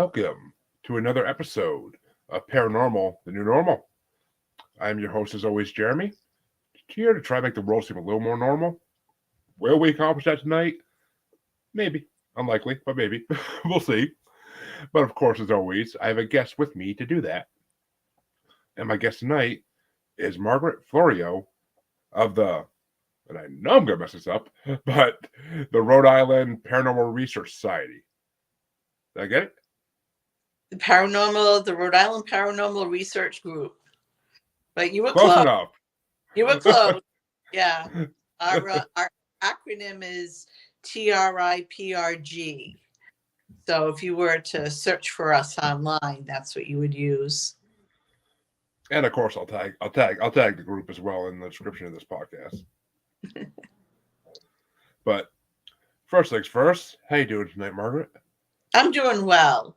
Welcome to another episode of Paranormal, the New Normal. I'm your host, as always, Jeremy, here to try to make the world seem a little more normal. Will we accomplish that tonight? Maybe. Unlikely, but maybe. We'll see. But of course, as always, I have a guest with me to do that. And my guest tonight is Margaret Florio of and I know I'm going to mess this up, but the Rhode Island Paranormal Research Society. Did I get it? The Rhode Island Paranormal Research Group. But you were close enough. You were close. Yeah. Our acronym is TRIPRG. So if you were to search for us online, that's what you would use. And of course, I'll tag the group as well in the description of this podcast. But first things first, how you doing tonight, Margaret? I'm doing well.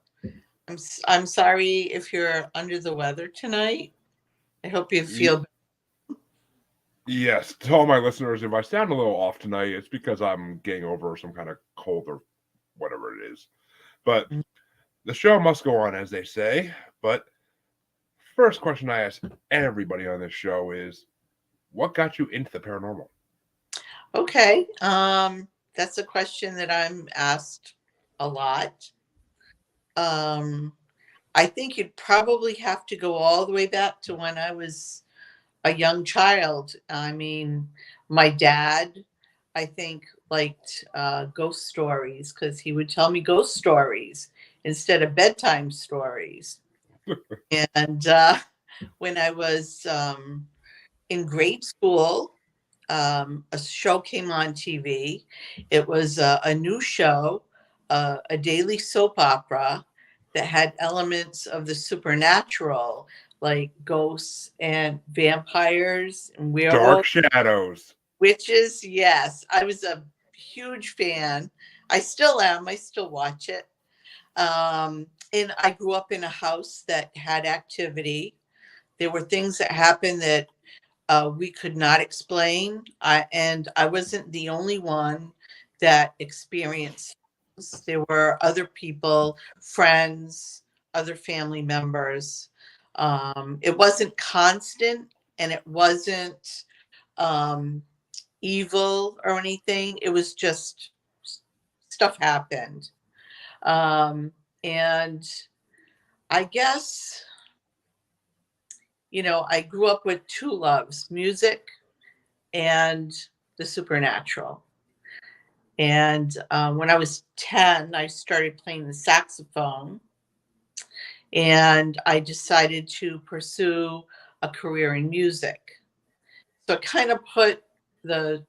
I'm sorry if you're under the weather tonight. I hope you feel better. Yes, to all my listeners, if I sound a little off tonight, it's because I'm getting over some kind of cold or whatever it is. But the show must go on, as they say. But first question I ask everybody on this show is, what got you into the paranormal? Okay, that's a question that I'm asked a lot. I think you'd probably have to go all the way back to when I was a young child. I mean, my dad, I think, liked ghost stories because he would tell me ghost stories instead of bedtime stories. And when I was in grade school, a show came on TV. It was a new show, a daily soap opera that had elements of the supernatural, like ghosts and vampires and werewolves. Dark shadows. Witches, yes. I was a huge fan. I still am. I still watch it. And I grew up in a house that had activity. There were things that happened that we could not explain. And I wasn't the only one that experienced. There were other people, friends, other family members. It wasn't constant and it wasn't evil or anything. It was just stuff happened. And I guess, I grew up with two loves, music and the supernatural. And when I was 10, I started playing the saxophone. And I decided to pursue a career in music. So I kind of put the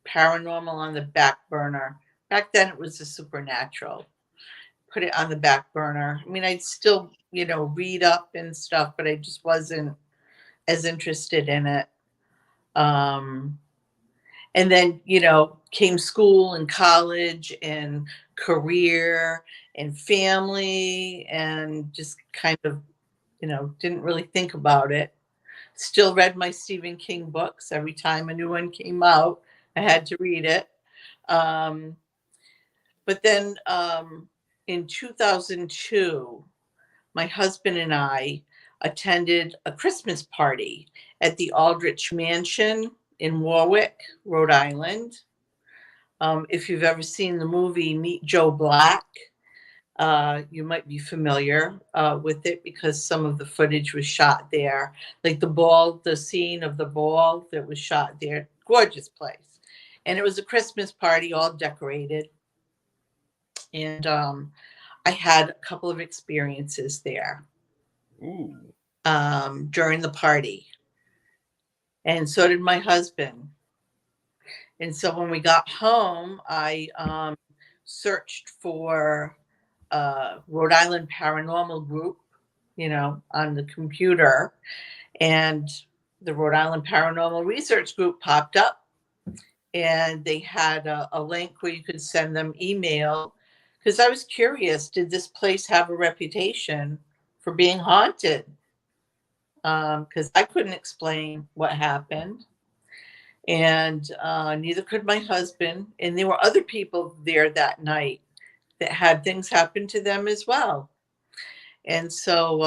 paranormal on the back burner. Back then it was the supernatural. Put it on the back burner. I mean, I'd still, read up and stuff, but I just wasn't as interested in it. And then, came school and college and career and family and just kind of, didn't really think about it. Still read my Stephen King books. Every time a new one came out, I had to read it. But then in 2002, my husband and I attended a Christmas party at the Aldrich Mansion in Warwick, Rhode Island. If you've ever seen the movie Meet Joe Black, you might be familiar with it because some of the footage was shot there. Like the scene of the ball that was shot there. Gorgeous place. And it was a Christmas party, all decorated. And I had a couple of experiences there. Ooh. During the party. And so did my husband. And so when we got home, I searched for Rhode Island Paranormal Group, on the computer. And the Rhode Island Paranormal Research Group popped up. And they had a link where you could send them email. Because I was curious, did this place have a reputation for being haunted? Because I couldn't explain what happened. And neither could my husband. And there were other people there that night that had things happen to them as well. And so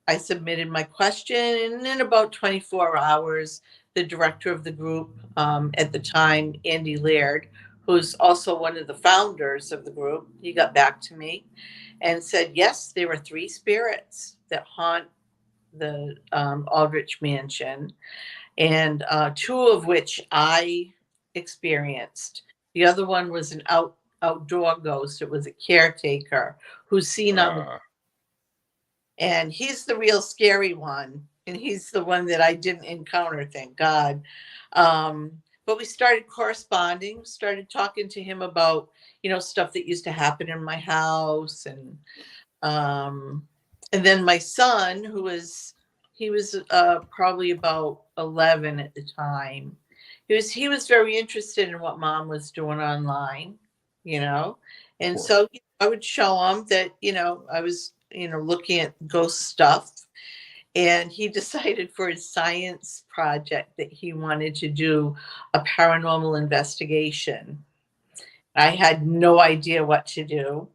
I submitted my question, and in about 24 hours, the director of the group at the time, Andy Laird, who's also one of the founders of the group, he got back to me and said, yes, there are 3 spirits that haunt the Aldrich Mansion, and 2 of which I experienced. The other one was an outdoor ghost. It was a caretaker who's seen on the, and he's the real scary one, and he's the one that I didn't encounter, thank God. But we started corresponding, started talking to him about, stuff that used to happen in my house, and then my son, he was probably about 11 at the time. He was very interested in what mom was doing online, and so I would show him that I was looking at ghost stuff, and he decided for his science project that he wanted to do a paranormal investigation. I had no idea what to do.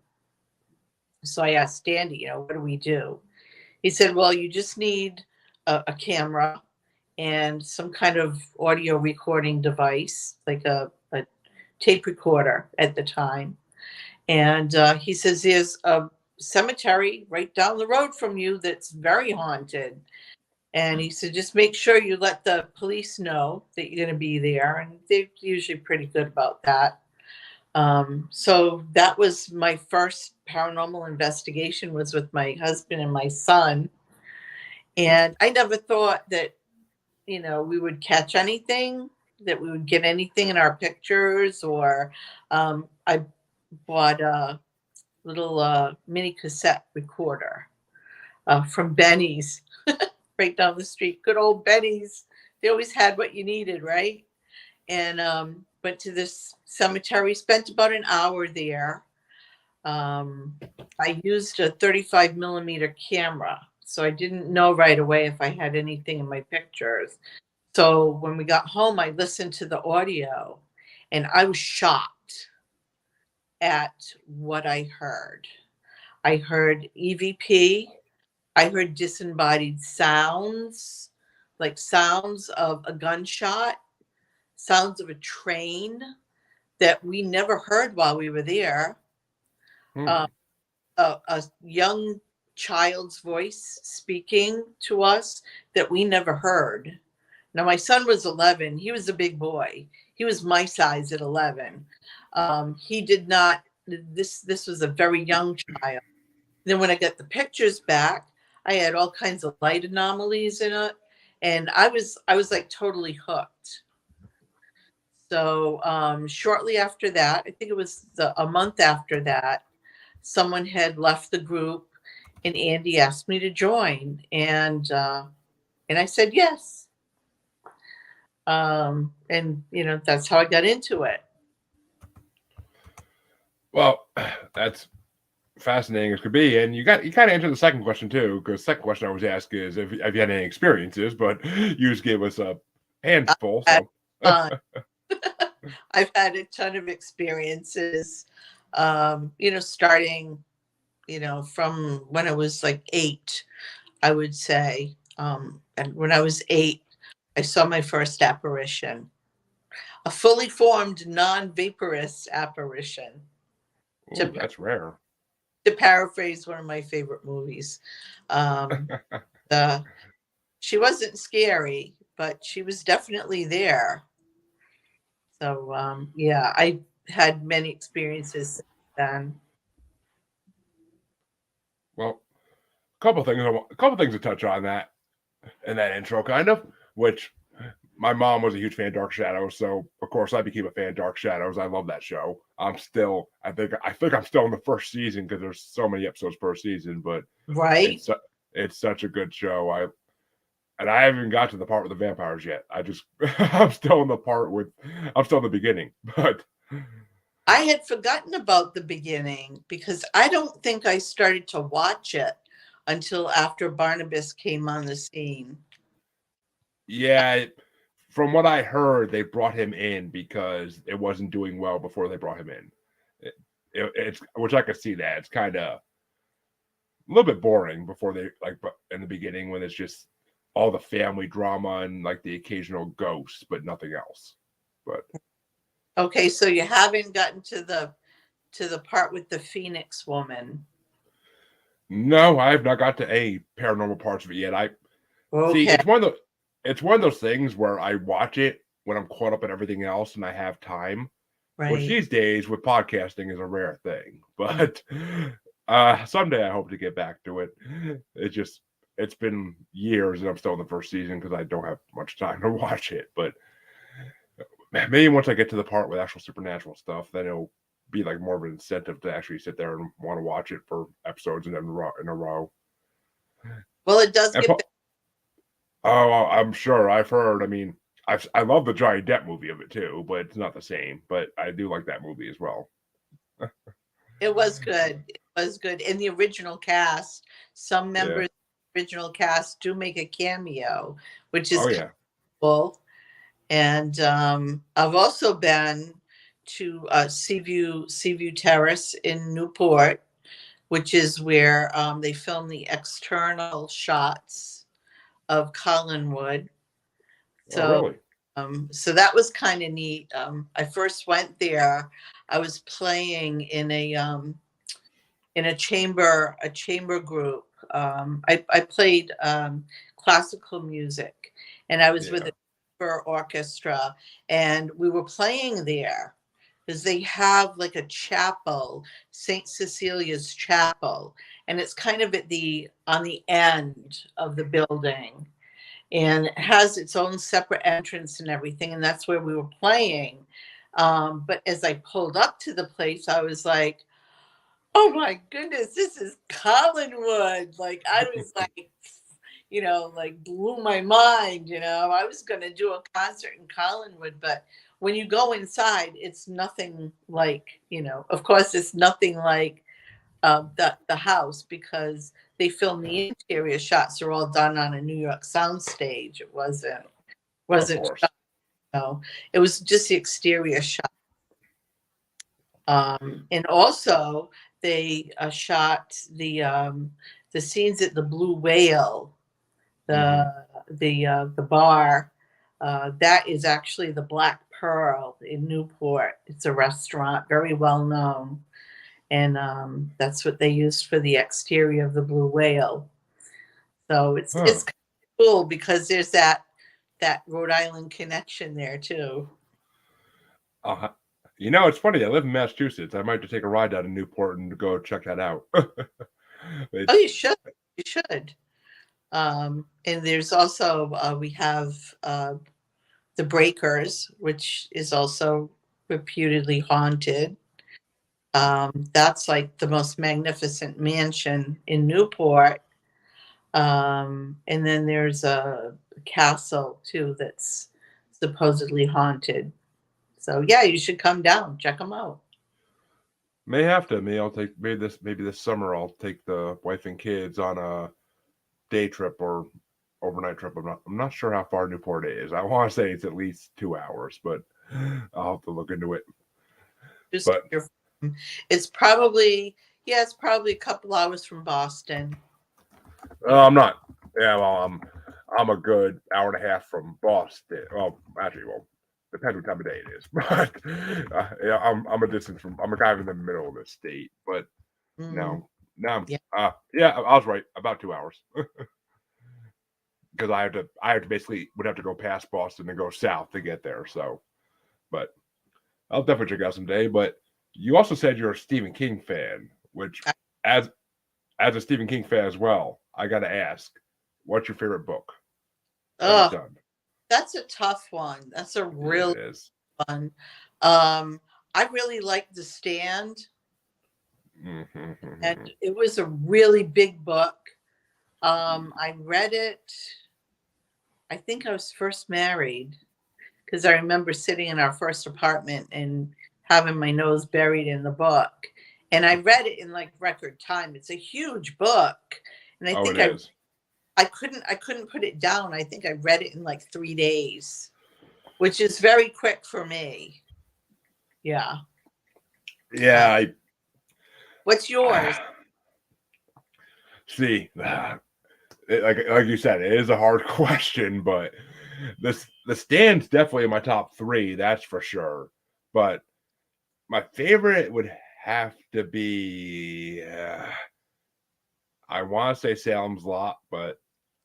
So I asked Andy, what do we do? He said, well, you just need a camera and some kind of audio recording device, like a tape recorder at the time. And he says, there's a cemetery right down the road from you that's very haunted. And he said, just make sure you let the police know that you're going to be there. And they're usually pretty good about that. So that was my first paranormal investigation, was with my husband and my son. And I never thought that, we would catch anything, that we would get anything in our pictures, or I bought a little mini cassette recorder from Benny's right down the street. Good old Benny's. They always had what you needed, right? And went to this cemetery, spent about an hour there. I used a 35 millimeter camera, so I didn't know right away if I had anything in my pictures. So when we got home, I listened to the audio, and I was shocked at what I heard. I heard EVP. I heard disembodied sounds, like sounds of a gunshot, sounds of a train that we never heard while we were there. A young child's voice speaking to us that we never heard. Now, my son was 11. He was a big boy. He was my size at 11. He did not, this was a very young child. Then when I got the pictures back, I had all kinds of light anomalies in it. And I was like totally hooked. So shortly after that, I think it was a month after that, someone had left the group, and Andy asked me to join, and I said yes. And that's how I got into it. Well, that's fascinating as could be, and you kind of answered the second question too, because the second question I always ask is if you had any experiences, but you just gave us a handful. So I've had a ton of experiences, starting, from when I was like 8, I would say. And when I was 8, I saw my first apparition, a fully formed, non-vaporous apparition. ooh, that's rare. To paraphrase one of my favorite movies. She wasn't scary, but she was definitely there. So, yeah, I had many experiences since then. Well, a couple things to touch on that in that intro, kind of, which my mom was a huge fan of Dark Shadows, so of course I became a fan of Dark Shadows. I love that show. I think I'm still in the first season because there's so many episodes per season, but right, it's such a good show. I haven't even got to the part with the vampires yet. I'm still in the beginning, but I had forgotten about the beginning because I don't think I started to watch it until after Barnabas came on the scene. yeah. From what I heard, they brought him in because it wasn't doing well before they brought him in. It's which I could see that. It's kind of little bit boring before they like, but in the beginning when it's just all the family drama and like the occasional ghosts, but nothing else. But Okay, so you haven't gotten to the part with the Phoenix woman. no, I have not got to any paranormal parts of it yet. I see Okay, it's one of those things where I watch it when I'm caught up in everything else and I have time, which right. these days with podcasting is a rare thing. But someday I hope to get back to it. It's been years and I'm still in the first season because I don't have much time to watch it. But maybe once I get to the part with actual supernatural stuff, then it'll be like more of an incentive to actually sit there and want to watch it for episodes in a row. Well, it does And get better. oh, I'm sure I've heard. I mean, I love the Johnny Depp movie of it too, but it's not the same. But I do like that movie as well. It was good. It was good. In the original cast, some Yeah. members of the original cast do make a cameo, which is Oh kind of yeah. cool. And I've also been to Seaview Terrace in Newport, which is where they filmed the external shots of Collinwood. Oh So, really? so that was kind of neat. I first went there. I was playing in a chamber group. I played classical music, and I was with Yeah. a chamber orchestra, and we were playing there because they have like a chapel, Saint Cecilia's Chapel, and it's kind of at the on the end of the building, and it has its own separate entrance and everything, and that's where we were playing. But as I pulled up to the place, I was like, oh my goodness, this is Collinwood. Like I was like, like blew my mind, I was gonna do a concert in Collinwood, but when you go inside, it's nothing like, of course it's nothing like the house because they filmed the interior shots are all done on a New York soundstage. It Of wasn't course. it was just the exterior shot. And also they shot the scenes at the Blue Whale, Hmm. the bar. That is actually the Black Pearl in Newport. It's a restaurant, very well known, and that's what they used for the exterior of the Blue Whale. So Huh. it's kind of cool because there's that Rhode Island connection there too. Uh, it's funny. I live in Massachusetts. I might just take a ride down to Newport and go check that out. Oh, It's you should. You should. And there's also we have the Breakers, which is also reputedly haunted. That's like the most magnificent mansion in Newport. And then there's a castle too that's supposedly haunted. So yeah, you should come down, check them out. may have to. Maybe this summer I'll take the wife and kids on a day trip or overnight trip. I'm not sure how far Newport is. I want to say it's at least 2 hours, but I'll have to look into it. Just But it's probably it's probably a couple hours from Boston. I'm not. Yeah, well, I'm a good hour and a half from Boston. Well, depends what time of day it is. But yeah, I'm a distance from. I'm a kind of in the middle of the state. But Mm, no, no. yeah. Yeah, I was right. About 2 hours. Because I have to basically would have to go past Boston and go south to get there. So, but I'll definitely check out someday. But you also said you're a Stephen King fan, which as as a Stephen King fan as well, I got to ask, what's your favorite book that he's Oh, done? that's a tough one. That's a Yeah, really it is. fun. I really like The Stand, and Mm-hmm. it was a really big book. I read it. I think I was first married because I remember sitting in our first apartment and having my nose buried in the book. And I read it in like record time. It's a huge book. And I Oh, it think is. I couldn't put it down. I think I read it in like 3 days, which is very quick for me. Yeah. Yeah, What's yours? See, like you said, it is a hard question, but the Stand's definitely in my top three, that's for sure. But my favorite would have to be, I want to say Salem's Lot, but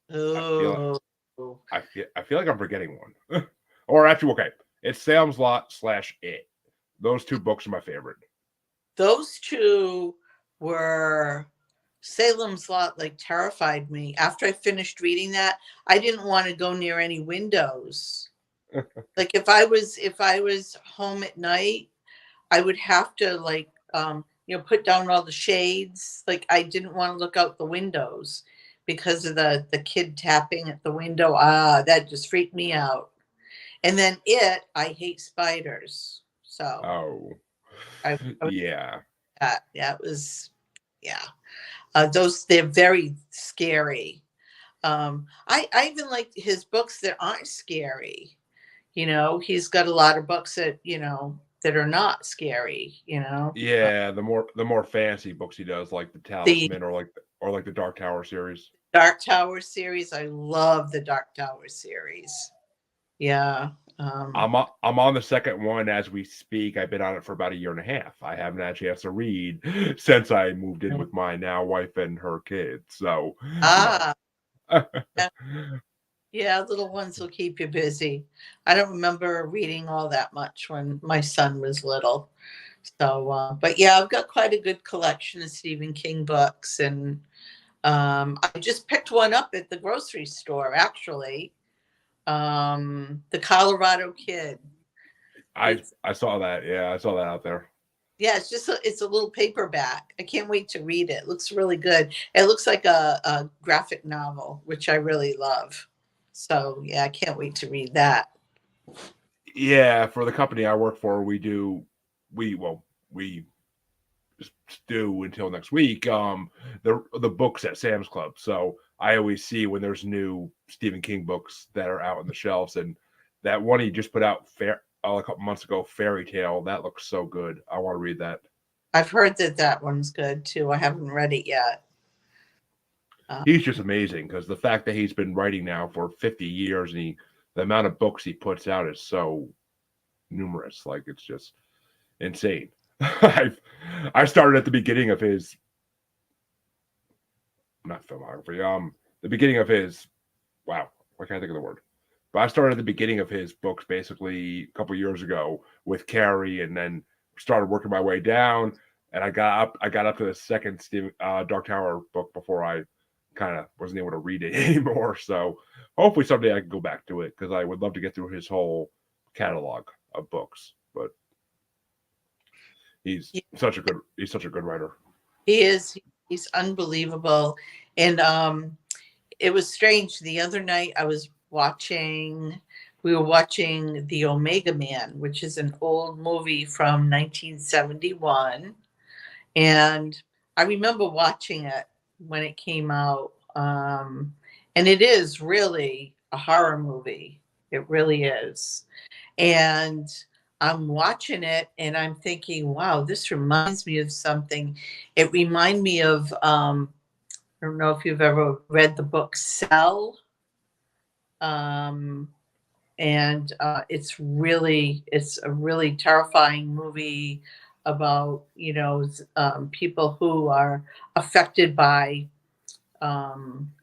I feel Oh, I feel like I'm forgetting one. Or actually, okay, it's Salem's Lot / It. Those two books are my favorite. those two were Salem's Lot, like terrified me. After I finished reading that, I didn't want to go near any windows. Like if I was home at night, I would have to like put down all the shades. Like I didn't want to look out the windows because of the kid tapping at the window. Ah, that just freaked me out. And then I hate spiders. So Oh, I was yeah. yeah, it was yeah. Those they're very scary. I even like his books that aren't scary. He's got a lot of books that that are not scary. Yeah, the more fancy books he does, like the The Talisman or like the Dark Tower series. Dark Tower series, I love the Dark Tower series. Yeah. I'm on the second one as we speak. I've been on it for about a year and a half. I haven't had a chance to read since I moved in with my now wife and her kids. So, Ah, yeah, yeah, little ones will keep you busy. I don't remember reading all that much when my son was little. So, but yeah, I've got quite a good collection of Stephen King books, and I just picked one up at the grocery store, actually. The Colorado Kid. It's I saw that. Yeah, I saw that out there. Yeah, it's a little paperback. I can't wait to read it. It looks really good. It looks like a graphic novel, which I really love. So yeah, I can't wait to read that. Yeah, for the company I work for, we do until next week. The books at Sam's Club. So I always see when there's new Stephen King books that are out on the shelves, and that one he just put out a couple months ago, Fairy Tale. That looks so good. I want to read that. I've heard that one's good too. I haven't read it yet. He's just amazing because the fact that he's been writing now for 50 years and the amount of books he puts out is so numerous. Like it's just insane. I started at the beginning of his not filmography. The beginning of his wow, why can't I think of the word? But I started at the beginning of his books basically a couple years ago with Carrie, and then started working my way down. And I got up to the second Dark Tower book before I kind of wasn't able to read it anymore. So hopefully someday I can go back to it because I would love to get through his whole catalog of books. But he's such a good writer. He is. He's unbelievable. And it was strange. The other night we were watching The Omega Man, which is an old movie from 1971. And I remember watching it when it came out. And it is really a horror movie. It really is. And I'm watching it and I'm thinking, wow, this reminds me of something. It reminded me of, I don't know if you've ever read the book Cell. Um, and it's a really terrifying movie about, people who are affected by a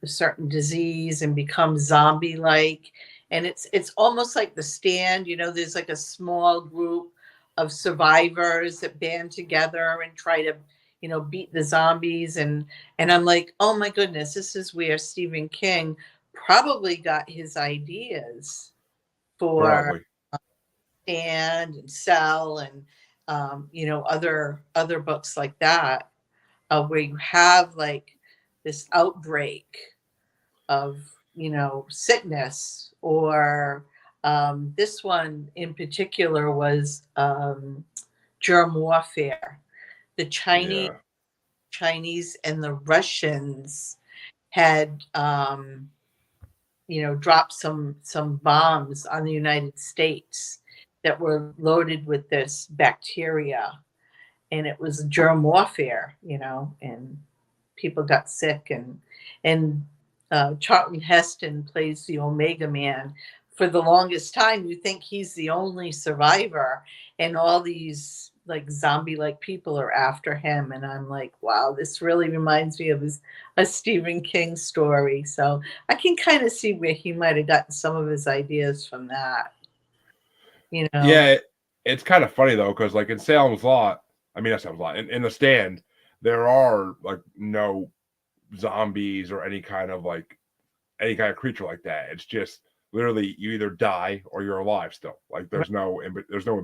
certain disease and become zombie like, and it's almost like The Stand. There's like a small group of survivors that band together and try to beat the zombies, and I'm like, oh my goodness, this is where Stephen King probably got his ideas for Probably. and Cell and other books like that, where you have like this outbreak of sickness, or this one in particular was germ warfare. The Yeah. Chinese and the Russians had dropped some bombs on the United States that were loaded with this bacteria, and it was germ warfare, and people got sick, and Charlton Heston plays the Omega Man. For the longest time, you think he's the only survivor, and all these like zombie-like people are after him. And I'm like, wow, this really reminds me of a Stephen King story. So I can kind of see where he might have gotten some of his ideas from that. You know, Yeah, it's kind of funny though, because like in Salem's Lot, I mean not Salem's Lot, in The Stand, there are like no zombies or any kind of creature like that. It's just literally you either die or you're alive still. Like there's no in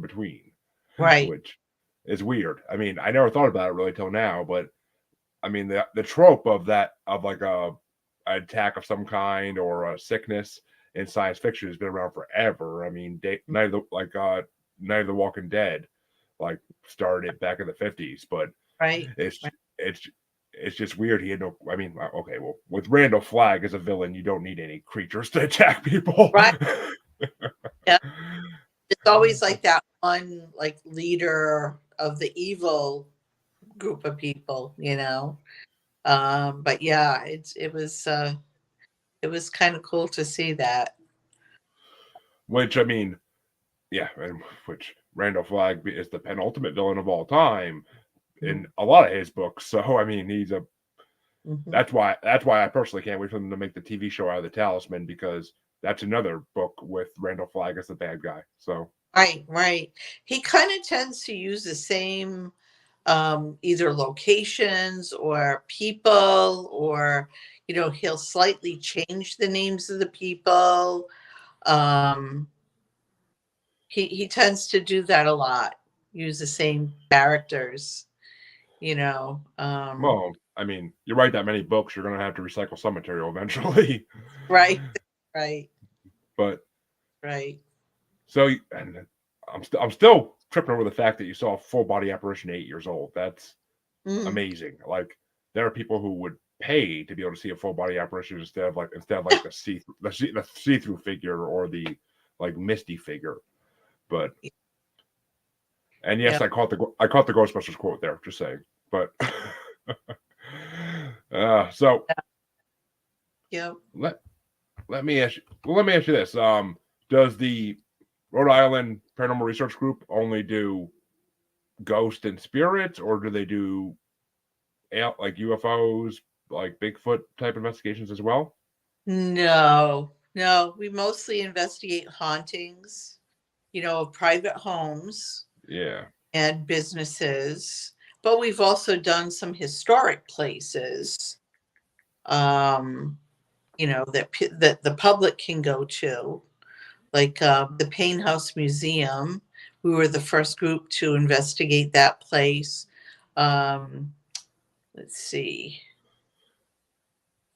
between, right, which is weird. I mean, I never thought about it really till now, but I mean the trope of that of like a attack of some kind or a sickness in science fiction has been around forever. I mean, Night of the Walking Dead like started back in the 50s, but right, it's right. it's it's just weird. He had no. I mean, okay, well, with Randall Flagg as a villain, you don't need any creatures to attack people. Right. Yeah. It's always like that one like leader of the evil group of people, you know. But yeah, it was kind of cool to see that. Which I mean, yeah, and which Randall Flagg is the penultimate villain of all time in a lot of his books. So I mean, he's a. Mm-hmm. That's why I personally can't wait for them to make the TV show out of the Talisman, because that's another book with Randall Flagg as the bad guy. So Right, right. He kind of tends to use the same either locations or people, or you know, he'll slightly change the names of the people. Um, he tends to do that a lot. Use the same characters, you know. well, I mean, you write that many books, you're gonna have to recycle some material eventually. Right, right, But right. so, and I'm still tripping over the fact that you saw a full body apparition at 8 years old. That's Mm. amazing. Like there are people who would pay to be able to see a full body apparition instead of the see through figure or the like misty figure. But and Yeah, yes, I caught the Ghostbusters quote there. Just saying. But so yeah. let let me ask you. Well, let me ask you this. Does the Rhode Island Paranormal Research Group only do ghost and spirits, or do they do like UFOs, like Bigfoot type investigations as well? No, no. We mostly investigate hauntings, you know, of private homes Yeah. and businesses, but we've also done some historic places, um, you know, that the public can go to, like the Payne House Museum. We were the first group to investigate that place. Um, let's see,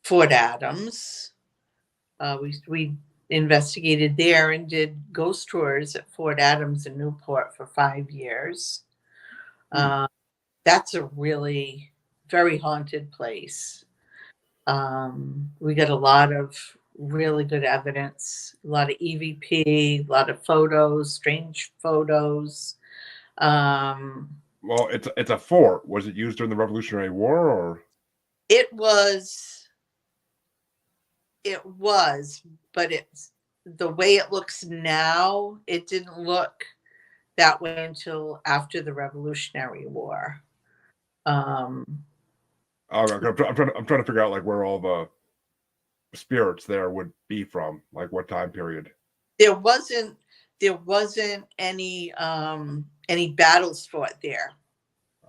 Fort Adams. We investigated there and did ghost tours at Fort Adams in Newport for 5 years. Hmm. Uh, that's a really very haunted place. We got a lot of really good evidence, a lot of EVP, a lot of photos, strange photos. Um, Well, it's a fort. Was it used during the Revolutionary War, or? it was, but it's the way it looks now. It didn't look that way until after the Revolutionary War. Um, I'm trying to figure out like where all the spirits there would be from, like what time period. there wasn't any battles fought there.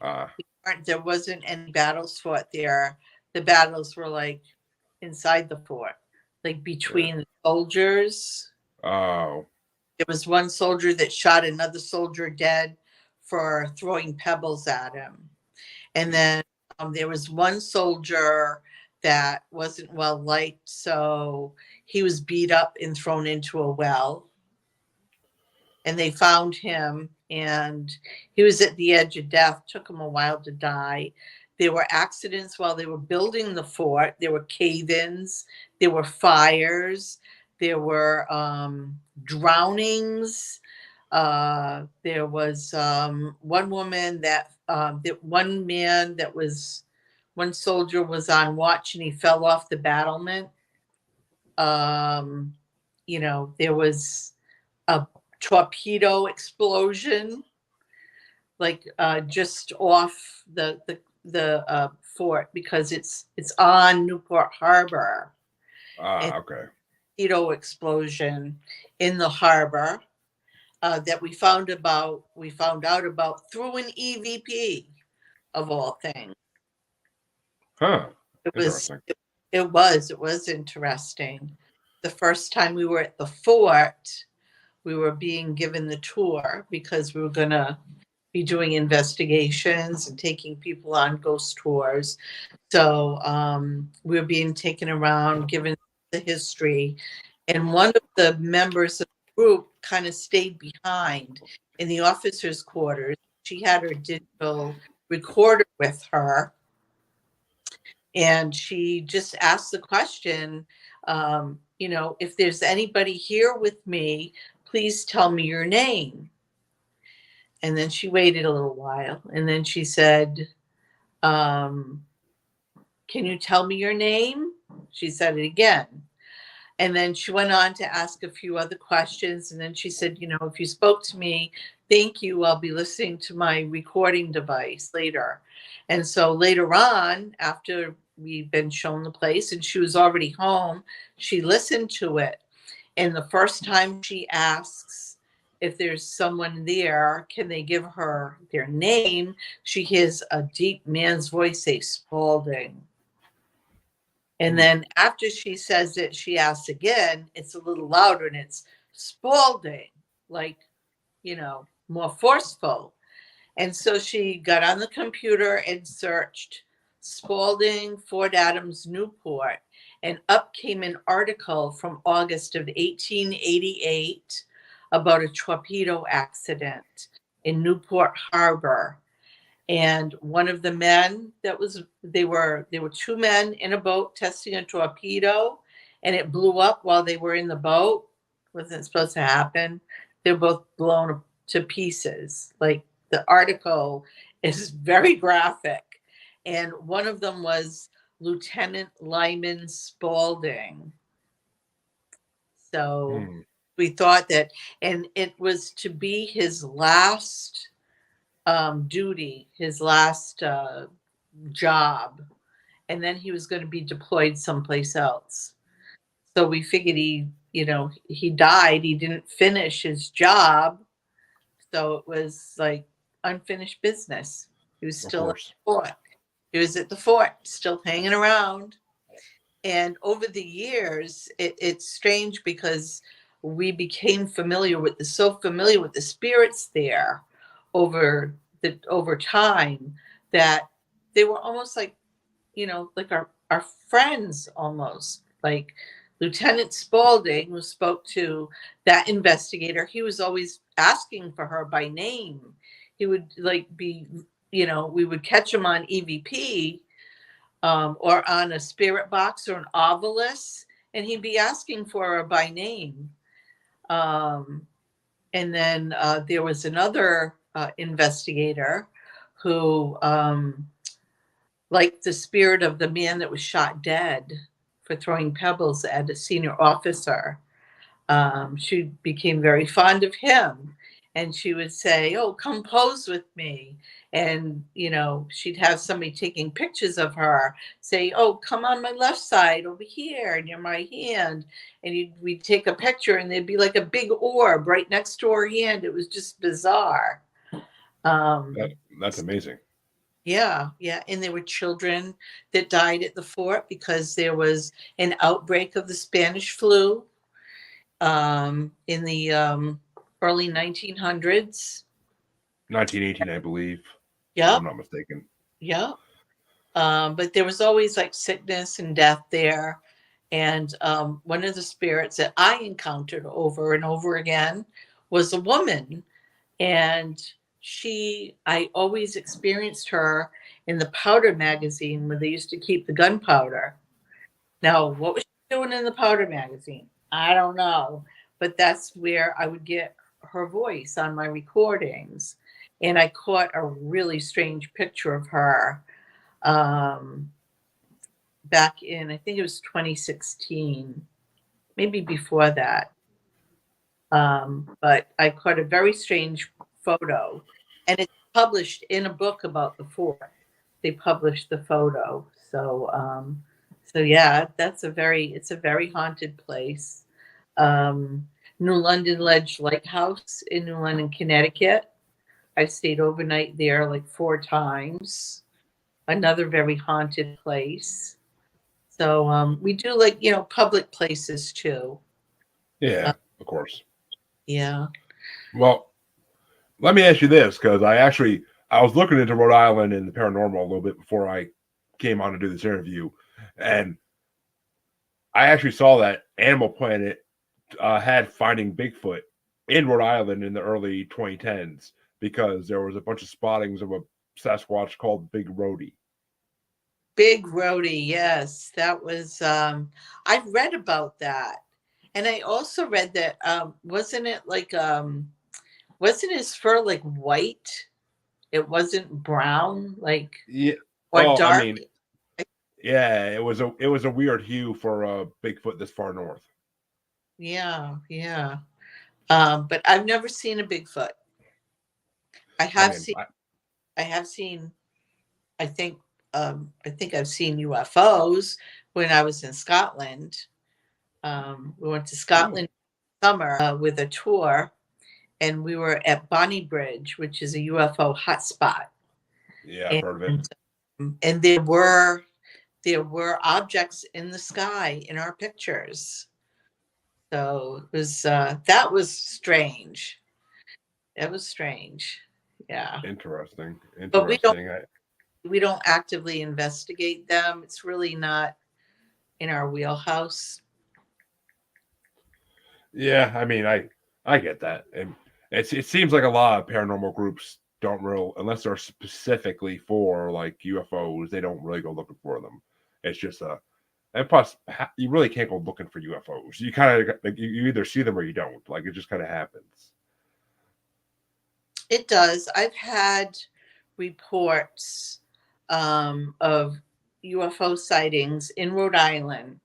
Uh There wasn't any battles fought there. The battles were like inside the fort, like yeah. between the soldiers. Oh. There was one soldier that shot another soldier dead for throwing pebbles at him. And then there was one soldier that wasn't well liked, so he was beat up and thrown into a well. And they found him, and he was at the edge of death. Took him a while to die. There were accidents while they were building the fort. There were cave-ins. There were fires. There were drownings. There was one woman that one man that was one soldier was on watch and he fell off the battlement. There was a torpedo explosion, like just off the fort, because it's on Newport Harbor. And Okay. torpedo explosion in the harbor that we found out about through an EVP, of all things. Huh. It was Interesting. it was interesting. The first time we were at the fort, we were being given the tour because we were going to be doing investigations and taking people on ghost tours. So we were being taken around, given the history. And one of the members of the group kind of stayed behind in the officers' quarters. She had her digital recorder with her. And she just asked the question, if there's anybody here with me, please tell me your name. And then she waited a little while. And then she said, can you tell me your name? She said it again. And then she went on to ask a few other questions. And then she said, if you spoke to me, thank you. I'll be listening to my recording device later. And so later on, after we'd been shown the place and she was already home, she listened to it. And the first time she asks if there's someone there, can they give her their name? She hears a deep man's voice say, Spaulding. And then after she says it, she asks again, it's a little louder and it's Spaulding, like, more forceful. And so she got on the computer and searched Spaulding, Fort Adams, Newport, and up came an article from August of 1888 about a torpedo accident in Newport Harbor. And one of the men they were two men in a boat testing a torpedo, and it blew up while they were in the boat. Wasn't supposed to happen. They were both blown to pieces. Like, the article is very graphic. And one of them was Lieutenant Lyman Spaulding. So we thought that, and it was to be his last duty, his last job, and then he was going to be deployed someplace else. So we figured he died. He didn't finish his job, so it was like unfinished business. He was still at the fort. He was at the fort, still hanging around. And over the years, it's strange because we became so familiar with the spirits there over time, that they were almost like, like our friends almost. Like Lieutenant Spaulding, who spoke to that investigator, he was always asking for her by name. He would we would catch him on EVP or on a spirit box or an ovilus, and he'd be asking for her by name. And then there was another investigator who, like the spirit of the man that was shot dead for throwing pebbles at a senior officer, she became very fond of him. And she would say, oh, come pose with me. And, she'd have somebody taking pictures of her, say, oh, come on my left side over here near my hand. And we'd take a picture and there'd be like a big orb right next to her hand. It was just bizarre. That's amazing. Yeah. And there were children that died at the fort because there was an outbreak of the Spanish flu in the early 1900s. 1918, I believe. Yeah. If I'm not mistaken. Yeah. But there was always like sickness and death there. And one of the spirits that I encountered over and over again was a woman. And I always experienced her in the powder magazine where they used to keep the gunpowder. Now, what was she doing in the powder magazine? I don't know. But that's where I would get her voice on my recordings. And I caught a really strange picture of her back in, I think it was 2016, maybe before that. But I caught a very strange photo, and it's published in a book about the fort. They published the photo. So yeah, it's a very haunted place. Um, New London Ledge Lighthouse in New London, Connecticut. I stayed overnight there like 4 times. Another very haunted place. So we do like, public places too. Yeah, of course. Yeah. Well, let me ask you this, because I was looking into Rhode Island and the paranormal a little bit before I came on to do this interview, and I actually saw that Animal Planet had Finding Bigfoot in Rhode Island in the early 2010s because there was a bunch of spottings of a Sasquatch called Big Rhodey. Big Rhodey, yes. That was I read about that. And I also read that wasn't his fur like white? It wasn't brown, like, Yeah. or Oh, I dark. mean, yeah, it was a weird hue for Bigfoot this far north. Yeah, yeah. But I've never seen a Bigfoot. I I have mean, seen I have seen I think I've seen UFOs when I was in Scotland. We went to Scotland summer with a tour, and we were at Bonnybridge, which is a UFO hotspot. yeah, I've And, heard of it. and there were objects in the sky in our pictures. So it was that was strange. It was strange. Yeah. Interesting. But Interesting. we don't actively investigate them. It's really not in our wheelhouse. Yeah, I mean, I get that, and it seems like a lot of paranormal groups don't real unless they're specifically for like UFOs, they don't really go looking for them. It's just and plus you really can't go looking for UFOs. You kind of like you either see them or you don't. Like it just kind of happens. It does. I've had reports of UFO sightings in Rhode Island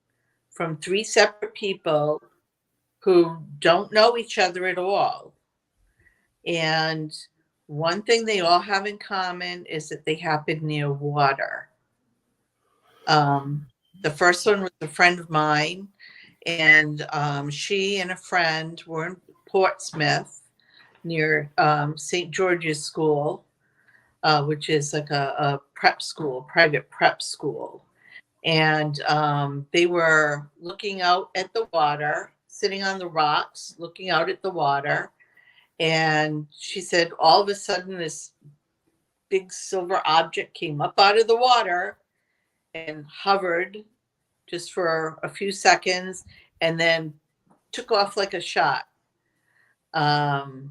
from 3 separate people who don't know each other at all. And one thing they all have in common is that they happen near water. The first one was a friend of mine, and she and a friend were in Portsmouth near St. George's School, which is like a prep school, private prep school. And they were looking out at the water, sitting on the rocks, looking out at the water. And she said, all of a sudden, this big silver object came up out of the water and hovered just for a few seconds and then took off like a shot. And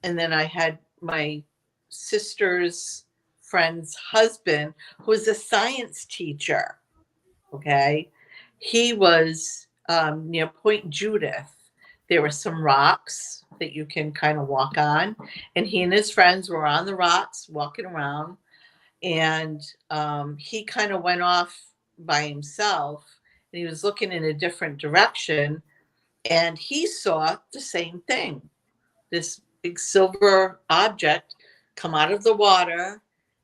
then I had my sister's friend's husband, who was a science teacher. Okay. He was near Point Judith. There were some rocks that you can kind of walk on. And he and his friends were on the rocks walking around. And he kind of went off by himself. And he was looking in a different direction. And he saw the same thing, this big silver object come out of the water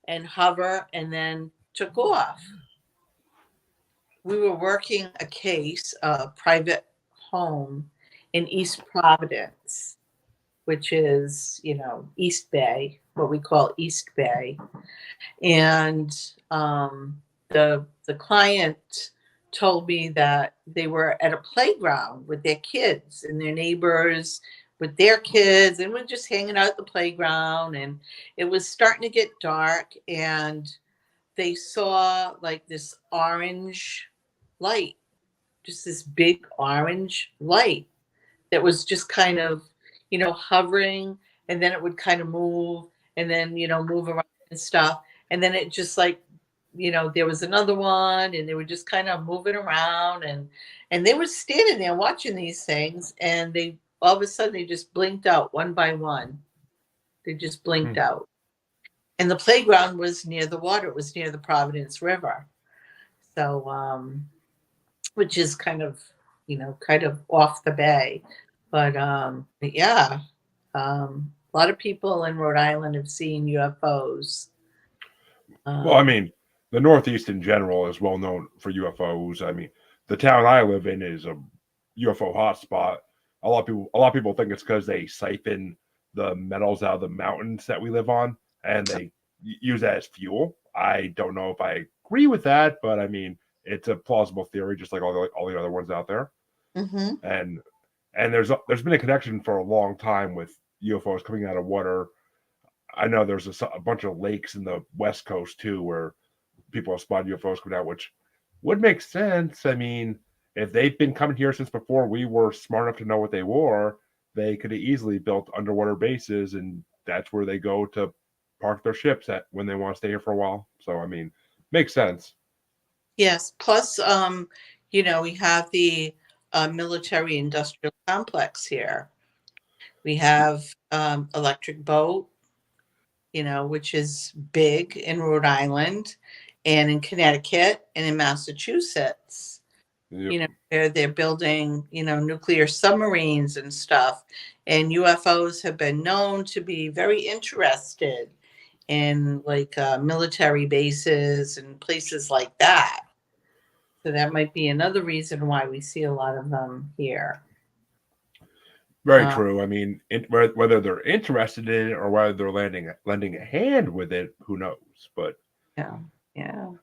and hover and then took off. We were working a case, a private home in East Providence, which is, East Bay, what we call East Bay. And the client told me that they were at a playground with their kids and their neighbors with their kids, and we're just hanging out at the playground, and it was starting to get dark, and they saw like this orange light, just this big orange light that was just kind of, hovering, and then it would kind of move and then, move around and stuff. And then it just like, there was another one, and they were just kind of moving around, and they were standing there watching these things, and they all of a sudden they just blinked out one by one. They just blinked out. And the playground was near the water. It was near the Providence River. So, which is kind of off the bay. But yeah, a lot of people in Rhode Island have seen UFOs. Well, I mean, the Northeast in general is well known for UFOs. I mean, the town I live in is a UFO hotspot. A lot of people think it's because they siphon the metals out of the mountains that we live on, and they use that as fuel. I don't know if I agree with that, but I mean, it's a plausible theory, just like all the other ones out there. Mm-hmm. And there's been a connection for a long time with UFOs coming out of water. I know there's a bunch of lakes in the West Coast too, where people have spotted UFOs coming out, which would make sense. I mean, if they've been coming here since before we were smart enough to know what they were, they could have easily built underwater bases, and that's where they go to park their ships at when they want to stay here for a while. So, I mean, makes sense. Yes. Plus, we have the military industrial complex here. We have Electric Boat, which is big in Rhode Island and in Connecticut and in Massachusetts. Yep. They're building, nuclear submarines and stuff. And UFOs have been known to be very interested in like military bases and places like that. So that might be another reason why we see a lot of them here. Very true. I mean, whether they're interested in it or whether they're lending a hand with it, who knows? But yeah.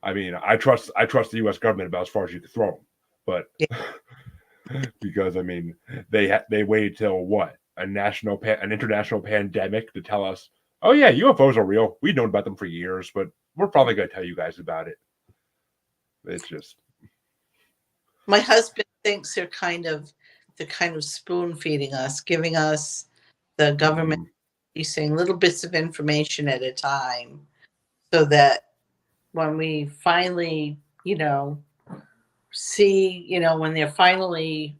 I mean, I trust the U.S. government about as far as you can throw them, but because I mean, they waited till what an international pandemic to tell us, oh yeah, UFOs are real. We've known about them for years, but we're probably going to tell you guys about it. It's just my husband thinks they're kind of spoon feeding us, giving us the government releasing little bits of information at a time, so that when we finally, see, when they're finally,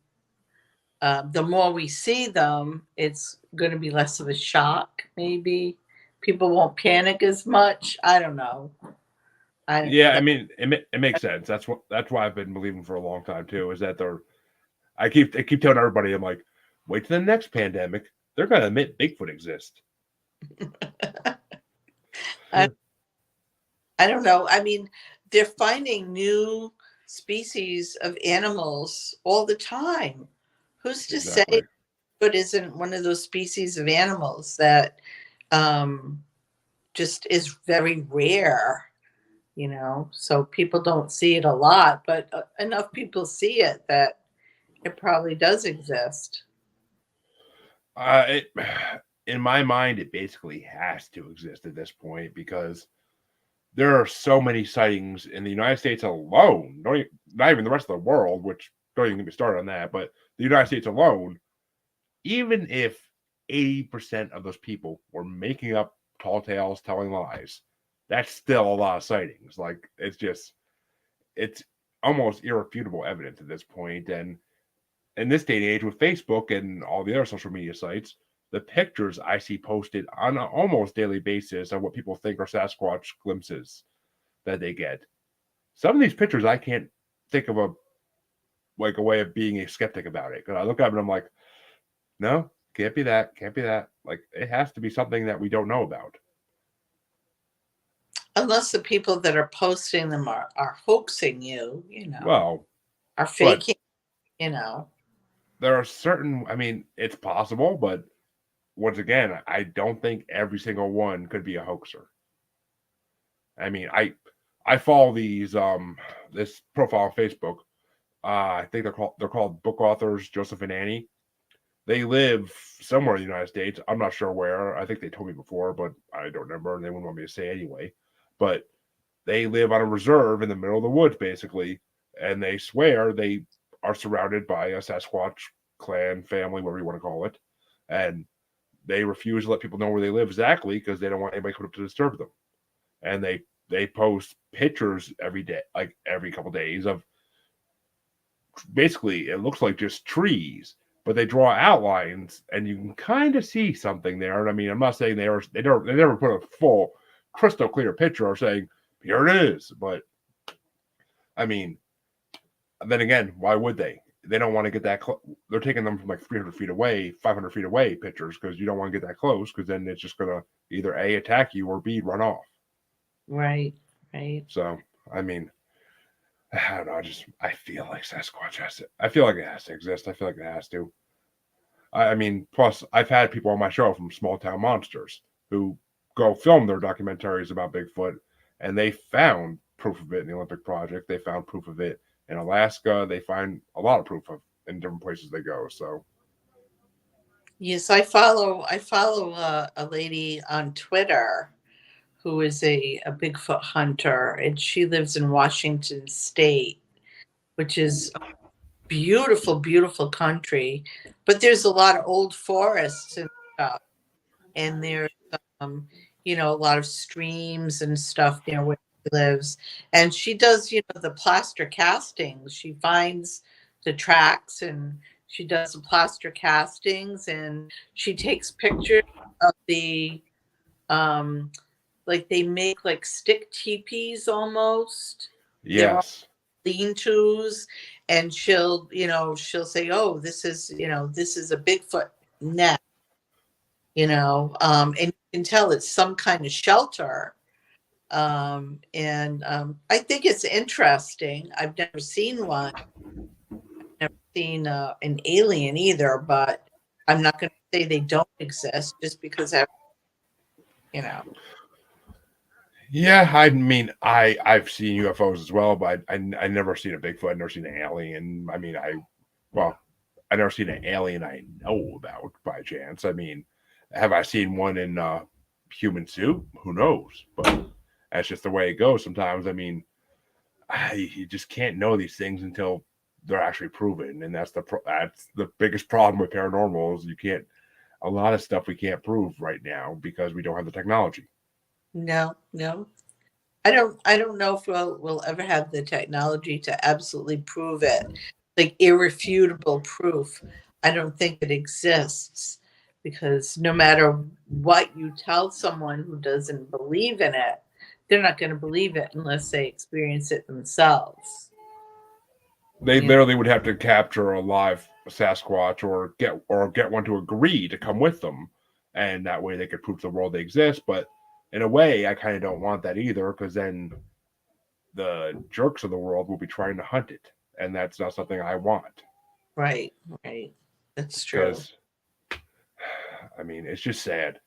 the more we see them, it's going to be less of a shock. Maybe people won't panic as much. I don't know. I mean, it makes sense. That's why I've been believing for a long time too. Is that I keep telling everybody, I'm like, wait till the next pandemic. They're going to admit Bigfoot exists. I don't know. I mean, they're finding new species of animals all the time. Who's to say Bigfoot isn't one of those species of animals that just is very rare? So people don't see it a lot, but enough people see it that it probably does exist. In my mind, it basically has to exist at this point because there are so many sightings in the United States alone. Not even the rest of the world, which don't even get me started on that, but the United States alone, even if 80% of those people were making up tall tales, telling lies, that's still a lot of sightings. Like, it's almost irrefutable evidence at this point. And in this day and age with Facebook and all the other social media sites, the pictures I see posted on an almost daily basis of what people think are Sasquatch glimpses that they get. Some of these pictures, I can't think of a way of being a skeptic about it. Because I look at it and I'm like, no, can't be that. Like, it has to be something that we don't know about. Unless the people that are posting them are hoaxing you, Well, are faking, There are certain, I mean, it's possible, but once again, I don't think every single one could be a hoaxer. I mean, I follow these this profile on Facebook. I think they're called book authors Joseph and Annie. They live somewhere in the United States. I'm not sure where. I think they told me before, but I don't remember, and they wouldn't want me to say anyway. But they live on a reserve in the middle of the woods, basically, and they swear they are surrounded by a Sasquatch clan, family, whatever you want to call it, and they refuse to let people know where they live exactly because they don't want anybody coming up to disturb them. And they post pictures every day, like every couple of days, of basically it looks like just trees, but they draw outlines and you can kind of see something there. And I mean, I'm not saying they never put a full crystal clear picture or saying, here it is. But I mean, then again, why would they? They don't want to get that they're taking them from like 300 feet away, 500 feet away pictures, because you don't want to get that close, because then it's just going to either A, attack you, or B, run off. Right. So, I mean, I don't know. I feel like Sasquatch has to. I feel like it has to exist. I feel like it has to. I mean, plus, I've had people on my show from Small Town Monsters who go film their documentaries about Bigfoot, and they found proof of it in the Olympic Project. They found proof of it in Alaska. They find a lot of proof of in different places they go. So, yes, I follow a lady on Twitter who is a Bigfoot hunter, and she lives in Washington State, which is a beautiful, beautiful country. But there's a lot of old forests and stuff, and there's a lot of streams and stuff near where she lives. And she does, the plaster castings. She finds the tracks and she does the plaster castings, and she takes pictures of the like they make like stick teepees almost. They're all yes. lean-tos, and she'll say, "Oh, this is a Bigfoot net," and you can tell it's some kind of shelter. And I think it's interesting. I've never seen one. I've never seen an alien either, but I'm not going to say they don't exist just because you know. Yeah, I mean, I've seen UFOs as well, but I never seen a Bigfoot. I never seen an alien. I mean, I never seen an alien I know about by chance. I mean, have I seen one in human suit? Who knows? But that's just the way it goes sometimes. I mean, you just can't know these things until they're actually proven, and that's the biggest problem with paranormal is you can't. A lot of stuff we can't prove right now because we don't have the technology. No, no. I don't know if we'll ever have the technology to absolutely prove it. Like irrefutable proof. I don't think it exists, because no matter what you tell someone who doesn't believe in it, they're not going to believe it unless they experience it themselves. They You know? literally would have to capture a live Sasquatch or get one to agree to come with them, and that way they could prove to the world they exist. But in a way, I kind of don't want that either, because then the jerks of the world will be trying to hunt it, and that's not something I want. Right, right. That's true. Because I mean, it's just sad.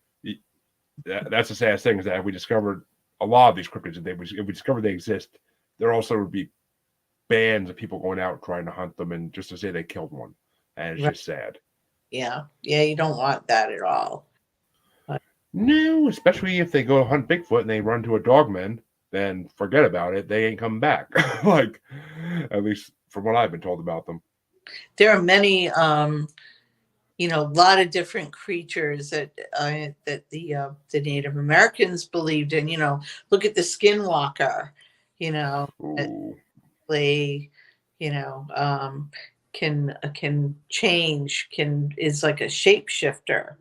That's the saddest thing is that if we discovered a lot of these cryptids, if we discovered they exist, there also would be bands of people going out trying to hunt them, and just to say they killed one, and it's Right. just sad. Yeah, yeah. You don't want that at all. But No, especially if they go hunt Bigfoot and they run to a dogman, then forget about it. They ain't coming back. Like, at least from what I've been told about them. there are many a lot of different creatures that the Native Americans believed in. Look at the Skinwalker. You know, that Ooh, they, you know, can change. Is like a shapeshifter.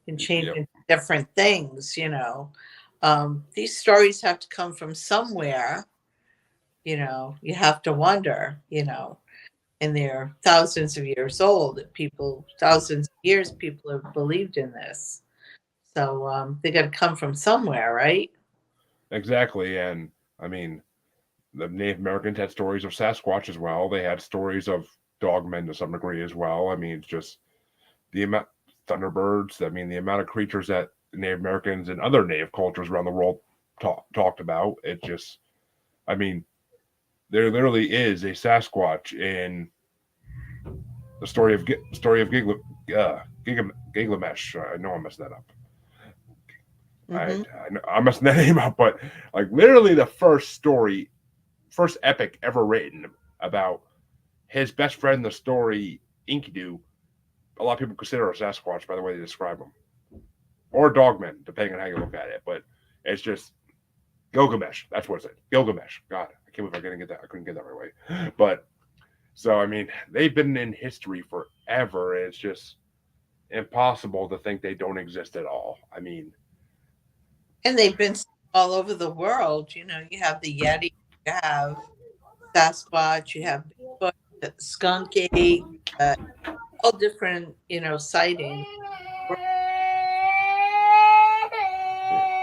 Can change yep, into different things. These stories have to come from somewhere. You have to wonder. And they're thousands of years old. Thousands of years, people have believed in this. So they got to come from somewhere, right? exactly. And I mean, the Native Americans had stories of Sasquatch as well. They had stories of dogmen to some degree as well. I mean, it's just the amount thunderbirds. I mean, the amount of creatures that Native Americans and other Native cultures around the world talked about. It just, I mean, there literally is a Sasquatch in the Gilgamesh. I know I'm messing that up. Mm-hmm. I'm messing that name up, but like literally the first epic ever written about his best friend, the story Enkidu. A lot of people consider a Sasquatch by the way they describe him, or Dogman, depending on how you look at it. But it's just Gilgamesh. That's what it is. Gilgamesh. God, I can't believe I couldn't get that. I couldn't get that right away. But so I mean, they've been in history forever. And it's just impossible to think they don't exist at all. I mean, And they've been all over the world. You know, you have the Yeti, you have Sasquatch, you have Bigfoot, skunk ape, all different, you know, sightings.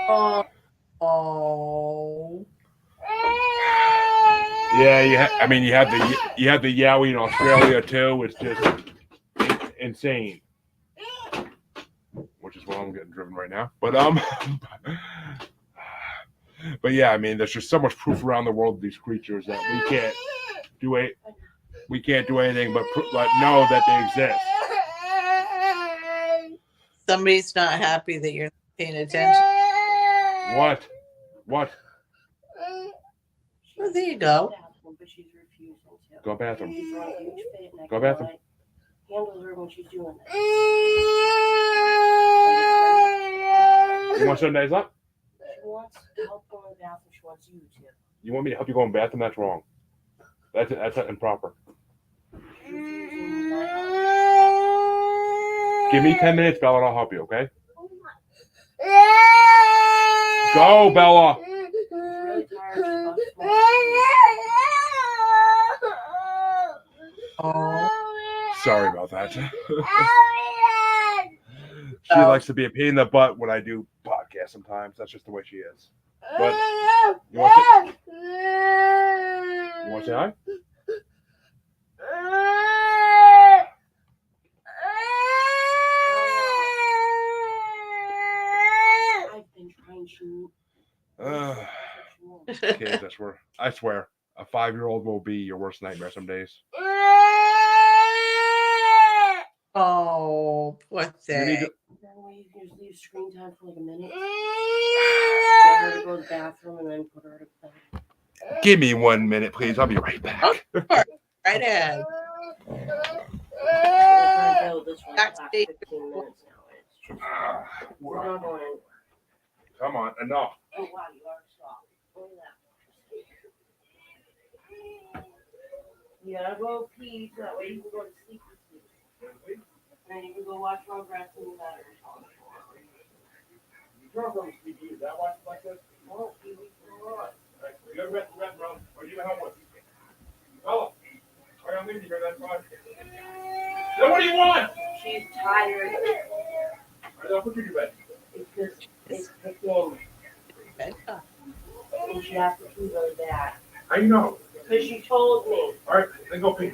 Oh, oh. Yeah, I mean, you have the Yowie in Australia too. It's just insane, which is why I'm getting driven right now. But yeah, I mean, there's just so much proof around the world of these creatures that we can't do anything but know that they exist. Somebody's not happy that you're not paying attention. What? What? Well, there you go. Go bathroom. Go bathroom. Handles her when she's doing that. You want some days up? She wants help going to the bathroom. She wants you to. You want me to help you go in the bathroom? That's wrong. That's improper. Give me 10 minutes, Bella, and I'll help you, okay? Go, Bella! Oh. Sorry about that. She likes to be a pain in the butt when I do podcasts sometimes. That's just the way she is. But you want to say hi? I've been trying to. Kids, I swear, a 5-year-old will be your worst nightmare some days. Oh, poor thing. Then we just leave screen time for like a minute. Get her to go to the bathroom and then put her to bed. Give me 1 minute, please. I'll be right back. Oh, sure. Right ahead. This one last 15 minutes now. It's just, we're not going anywhere. Come on, enough. Oh wow, you are soft. Look at that. You gotta go pee so that way you can go to sleep. And then you can go watch Margaret in the bed. You're going to sleep. That watch like this? No, you need to go on. You got rest, bro. Are you going to help us? Bella, all right, I'm leaving you here. That's fine. Then what do you want? She's tired. All right, I'll put you to bed. Because it's picking. Bedtime. And she has to pee really bad. How you know? Because she told me. All right, then go pee.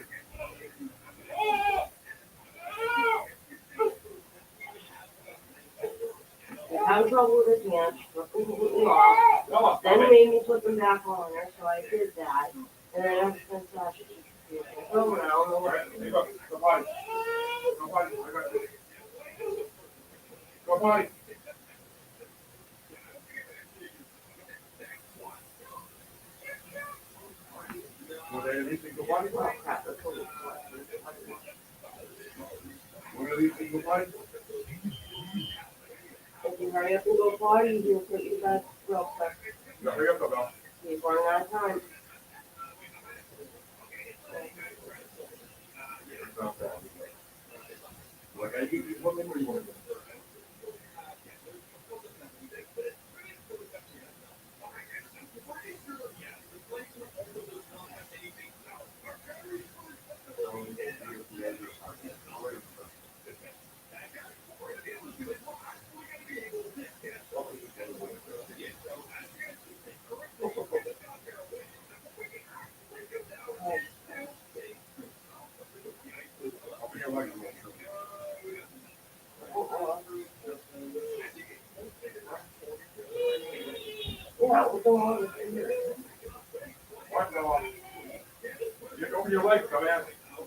I had trouble with her pants. She took them completely off. Bella, Then stop it. made me put them back on her, so I did that. And then ever since that, she just refused to go around the All way. right, there you go. Go potty. Go potty. I got this. Go potty. Want to leave and go potty? Oh, crap, that's what it's Want to leave and go potty? If you hurry up and go potty, he'll put you back real quick. No, hurry up, Bella. He's running out of time. It's not bad. Like, I give you 1 minute or you want to go? Yeah, we're going on. What, Bella? Get over your legs, dumbass.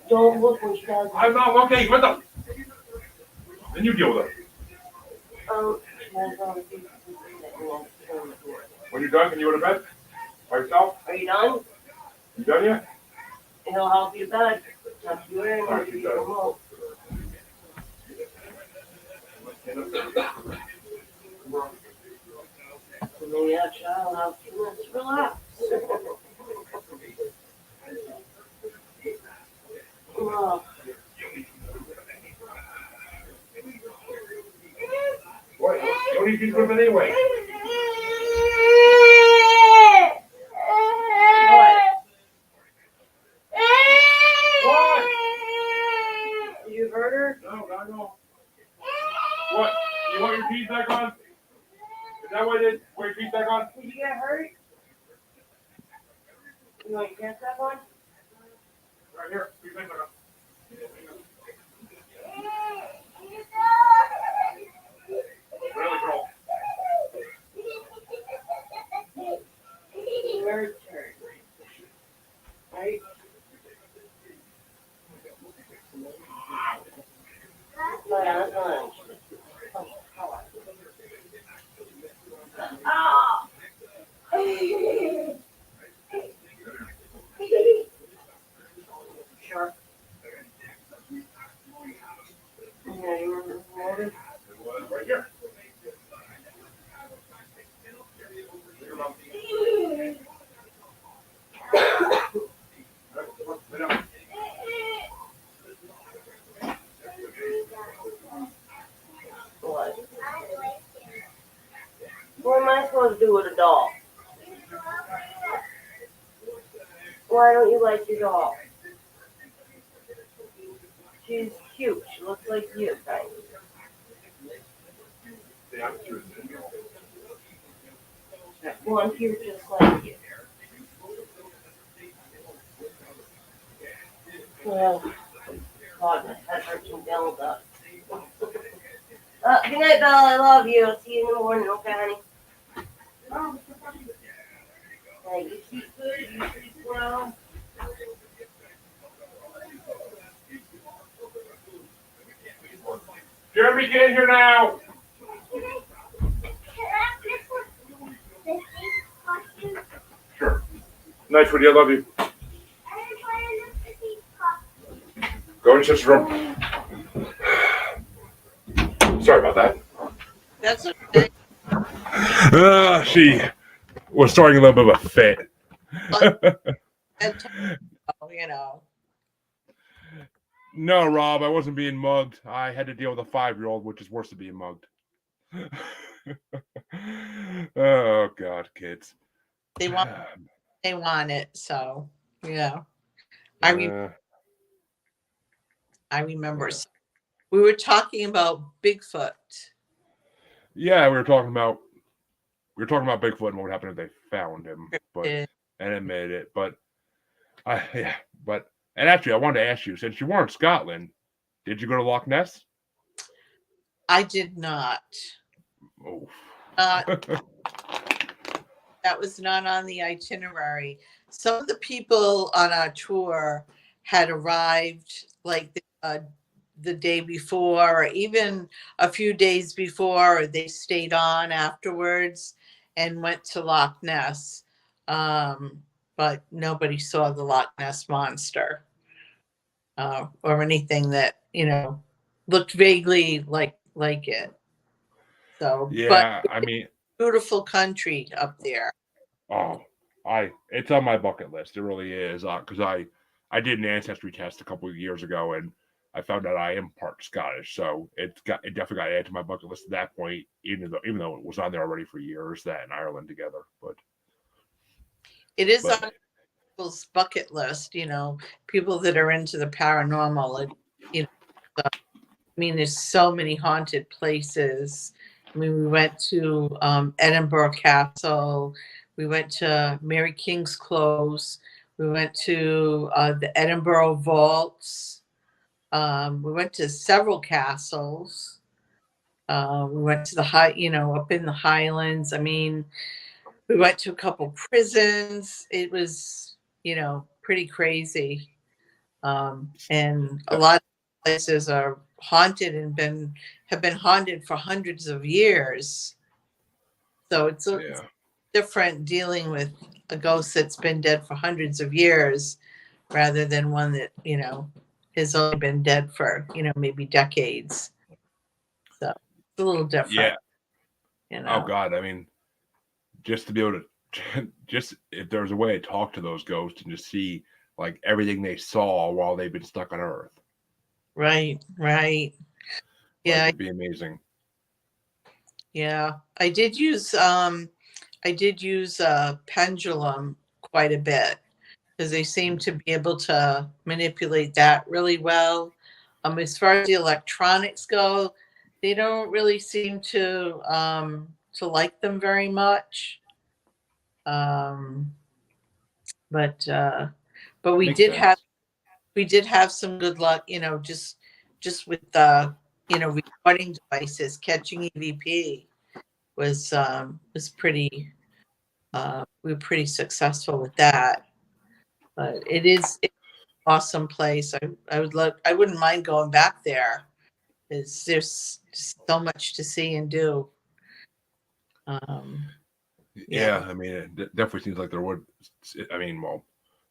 Don't look when she does it. I'm not looking. What the? Then you deal with it. She has on the When you're done, can you go to bed? By yourself? Are you done? You done yet? He'll help you bed. Not to do anything. Alright, You she's done. remote. And then yeah, child, have 2 minutes to relax. Oh, What? You don't need to do it anyway. your keys back on? Is that what it is? Wear your keys back on? Did you get hurt? You want your pants back on? Right here. Keys back on. Really, girl. Your turn. Right? Slow down, slow down. Oh. Sure. Yeah, you remember the motor? Right here. What? What am I supposed to do with a doll? Why don't you like your doll? She's cute. She looks like you, kind Well, I'm cute just like you. Oh, God, my head hurts from bells up. Good night, Bella. I love you. I'll see you in the morning, okay, honey? Hey, you sleep good? You sleep well? Jeremy, get in here now. Sure. Nice with you. I love you. Go in your sister's room. Sorry about that. That's okay. She was starting a little bit of a fit. And, you know, No, Rob, I wasn't being mugged. I had to deal with a 5-year-old, which is worse than being mugged. Oh, God, kids. they want it. So, you know, I remember we were talking about Bigfoot. Yeah, we were talking about Bigfoot and what would happen if they found him, but and admitted it. But and actually, I wanted to ask you, since you were in Scotland, did you go to Loch Ness? I did not. Oh. That was not on the itinerary. Some of the people on our tour had arrived like the day before, or even a few days before, or they stayed on afterwards and went to Loch Ness. But nobody saw the Loch Ness monster or anything that, you know, looked vaguely like it. So, Yeah, but I mean, beautiful country up there. oh, it's on my bucket list. It really is, because I did an ancestry test a couple of years ago, and I found out I am part Scottish, so it definitely got added to my bucket list at that point, even though it was on there already for years. That and Ireland together, but it is on people's bucket list. You know, people that are into the paranormal. And, you know, I mean, there's so many haunted places. I mean, we went to Edinburgh Castle. We went to Mary King's Close. We went to the Edinburgh Vaults. We went to several castles. We went to up in the Highlands. I mean, we went to a couple prisons. It was, pretty crazy. And a lot of places are haunted and have been haunted for hundreds of years. So it's different dealing with a ghost that's been dead for hundreds of years rather than one that, has only been dead for, maybe decades. So it's a little different. Yeah. Oh God. I mean, just to be able to if there's a way to talk to those ghosts and just see like everything they saw while they've been stuck on Earth. Right. Yeah. It'd be amazing. Yeah. I did use a pendulum quite a bit because they seem to be able to manipulate that really well. As far as the electronics go, they don't really seem to like them very much. But we Makes did sense. have some good luck, just with the recording devices. Catching EVP was pretty. We were pretty successful with that. But it's an awesome place. I wouldn't mind going back there. There's just so much to see and do. Yeah, I mean, it definitely seems like there would. I mean, well,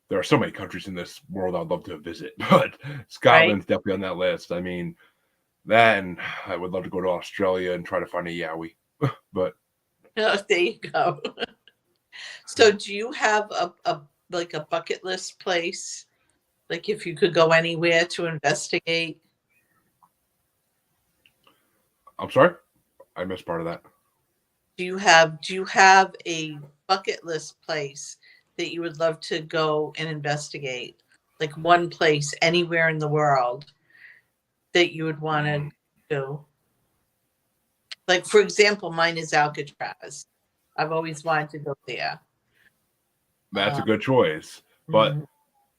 there are so many countries in this world I'd love to visit, but Scotland's definitely on that list. I mean, then I would love to go to Australia and try to find a Yowie. But Oh, there you go. So do you have a bucket list place? Like if you could go anywhere to investigate? I'm sorry, I missed part of that. Do you have a bucket list place that you would love to go and investigate? Like one place anywhere in the world that you would want to do? Like, for example, mine is Alcatraz. I've always wanted to go there. That's a good choice, but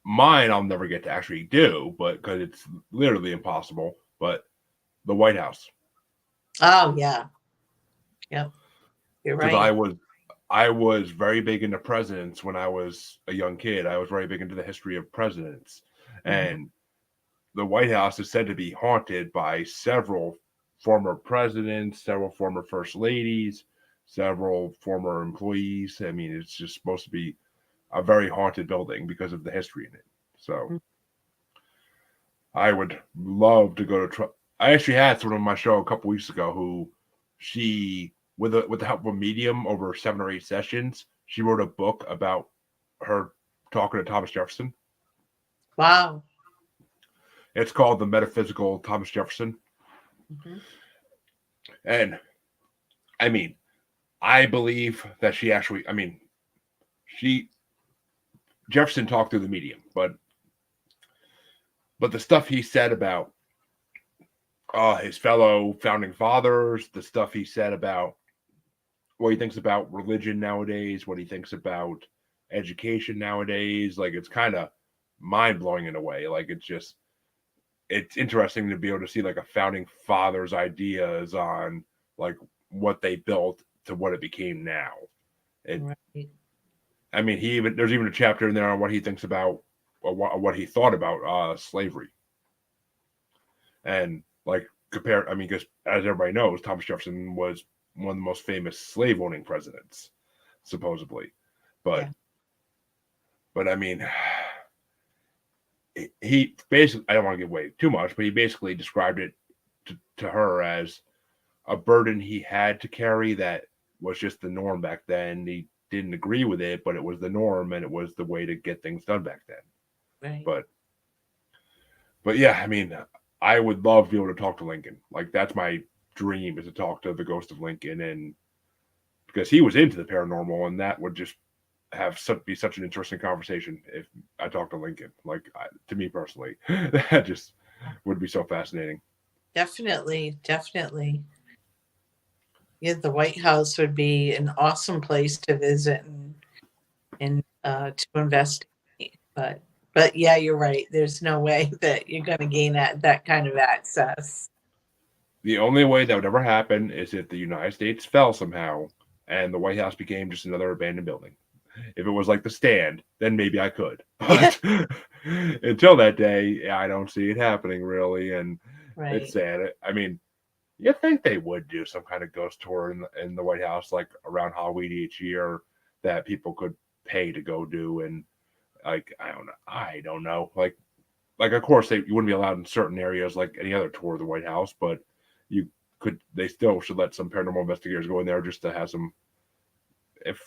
mine I'll never get to actually do, but because it's literally impossible. But the White House. Oh yeah, yep, you're Because right. I was very big into presidents when I was a young kid. I was very big into the history of presidents, and the White House is said to be haunted by several former presidents, several former first ladies, several former employees. I mean, it's just supposed to be a very haunted building because of the history in it. So I would love to go to. I actually had someone on my show a couple weeks ago who she, with the help of a medium over 7 or 8 sessions, she wrote a book about her talking to Thomas Jefferson. Wow. It's called The Metaphysical Thomas Jefferson. And I mean, I believe that she actually, Jefferson talked through the medium, but the stuff he said about his fellow founding fathers, the stuff he said about what he thinks about religion nowadays, what he thinks about education nowadays, like it's kind of mind blowing in a way. Like it's interesting to be able to see like a founding father's ideas on like what they built to what it became now. Right. I mean, there's even a chapter in there on what he thinks about, or what he thought about slavery, and like compare. I mean, because as everybody knows, Thomas Jefferson was one of the most famous slave owning presidents, supposedly, but I mean, he basically, I don't want to give away too much, but he basically described it to her as a burden he had to carry that was just the norm back then. He didn't agree with it, but it was the norm and it was the way to get things done back then. Right. But yeah, I mean, I would love to be able to talk to Lincoln. Like that's my dream, is to talk to the ghost of Lincoln, and because he was into the paranormal, and that would just be such an interesting conversation if I talked to Lincoln. Like to me personally, that just would be so fascinating. Definitely. Yeah, the White House would be an awesome place to visit and to investigate. But yeah, you're right. There's no way that you're going to gain that kind of access. The only way that would ever happen is if the United States fell somehow and the White House became just another abandoned building. If it was like the Stand, then maybe I could. But until that day, I don't see it happening really, and it's sad. I mean, you think they would do some kind of ghost tour in the White House, like around Halloween each year, that people could pay to go do, and like I don't know, like of course you wouldn't be allowed in certain areas like any other tour of the White House, but they still should let some paranormal investigators go in there just to have some, if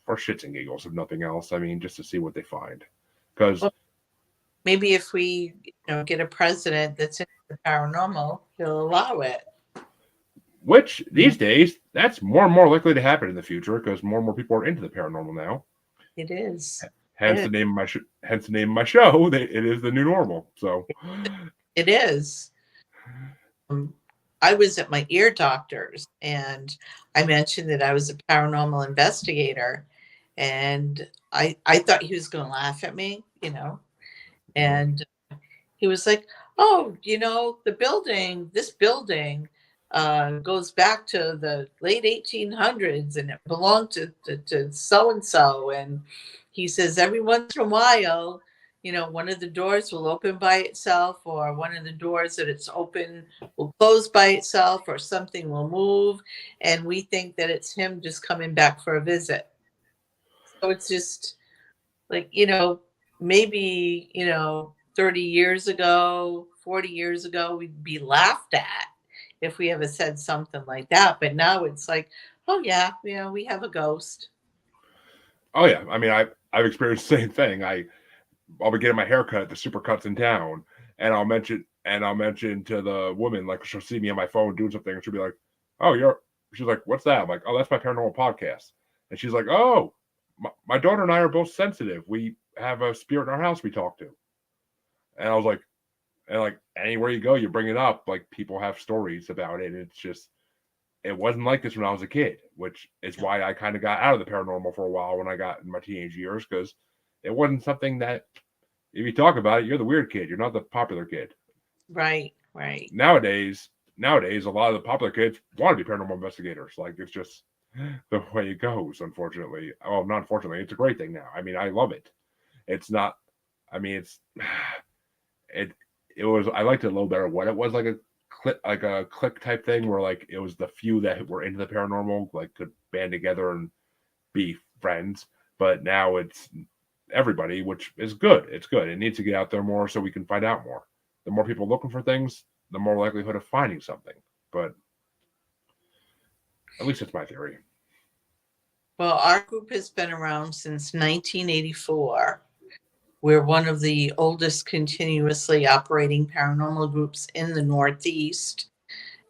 for shits and giggles, if nothing else. I mean, just to see what they find, because maybe if we get a president that's into the paranormal, he'll allow it. Which these days, that's more and more likely to happen in the future because more and more people are into the paranormal now. It is. Hence the name of my show. It is the new normal. So it is. I was at my ear doctor's and I mentioned that I was a paranormal investigator, and I thought he was going to laugh at me, and he was like, "Oh, this building goes back to the late 1800s, and it belonged to so and so." And he says, every once in a while, one of the doors will open by itself, or one of the doors that it's open will close by itself, or something will move, and we think that it's him just coming back for a visit. So it's just like, maybe, 30 years ago, 40 years ago, we'd be laughed at if we ever said something like that. But now it's like, oh yeah, we have a ghost. Oh yeah, I mean, I've experienced the same thing. I'll be getting my hair cut at the Supercuts in town, and I'll mention to the woman, like, she'll see me on my phone doing something, and she'll be like, "Oh, she's like, what's that?" I'm like, "Oh, that's my paranormal podcast." And she's like, "Oh, my daughter and I are both sensitive. We have a spirit in our house we talk to." And I was like, and like anywhere you go, you bring it up, like people have stories about it. It's just, it wasn't like this when I was a kid, which is why I kind of got out of the paranormal for a while when I got in my teenage years, because it wasn't something that, if you talk about it, you're the weird kid. You're not the popular kid. Right. Nowadays, a lot of the popular kids want to be paranormal investigators. Like, it's just the way it goes, unfortunately. Well, not unfortunately, it's a great thing now. I mean, I love it. It's not, I mean, it was, I liked it a little better when it was like a click type thing, where like it was the few that were into the paranormal, like, could band together and be friends. But now it's everybody, which is good. It's good. It needs to get out there more so we can find out more. The more people looking for things, the more likelihood of finding something. But at least it's my theory. Well, our group has been around since 1984. We're one of the oldest continuously operating paranormal groups in the Northeast.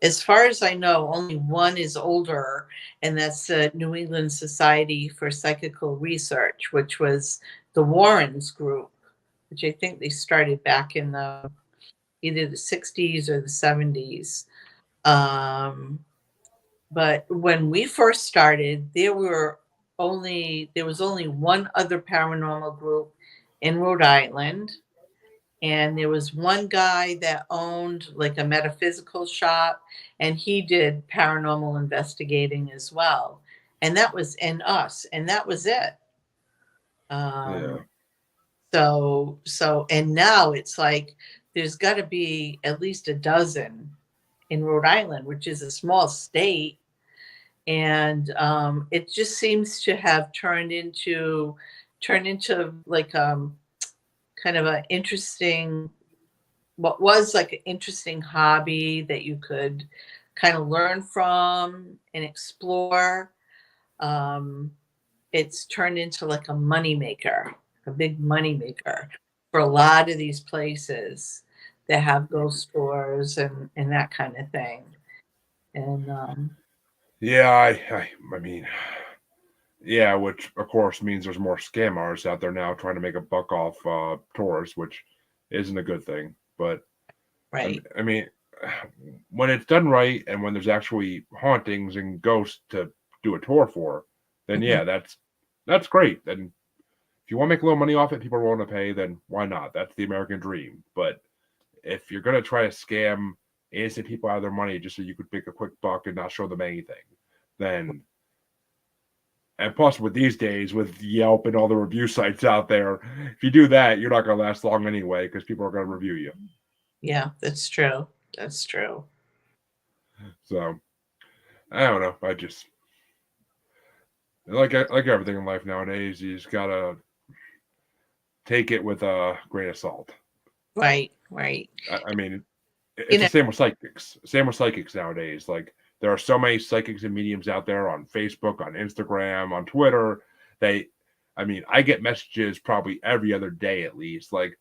As far as I know, only one is older, and that's the New England Society for Psychical Research, which was the Warrens group, which I think they started back in either the 60s or the 70s. But when we first started, there was only one other paranormal group in Rhode Island. And there was one guy that owned like a metaphysical shop, and he did paranormal investigating as well. And that was in us, and that was it. Yeah. And now it's like there's got to be at least a dozen in Rhode Island, which is a small state. And it just seems to have turned into like kind of an interesting, what was like an interesting hobby that you could kind of learn from and explore. It's turned into like a moneymaker, a big moneymaker for a lot of these places that have ghost stores and that kind of thing. And Yeah, I mean, yeah, which of course means there's more scam artists out there now trying to make a buck off tourists, which isn't a good thing. But right. I mean, when it's done right and when there's actually hauntings and ghosts to do a tour for, then yeah, that's great. And if you want to make a little money off it, people are willing to pay, then why not? That's the American dream. But if you're gonna try to scam innocent people out of their money just so you could make a quick buck and not show them anything, then, and plus with these days with Yelp and all the review sites out there, if you do that, you're not gonna last long anyway because people are gonna review you. Yeah, that's true. That's true. So I don't know. I just like everything in life nowadays, you just gotta take it with a grain of salt. Right. I mean, it's the same with psychics. Same with psychics nowadays. Like, there are so many psychics and mediums out there on Facebook, on Instagram, on Twitter. I mean, I get messages probably every other day at least, like,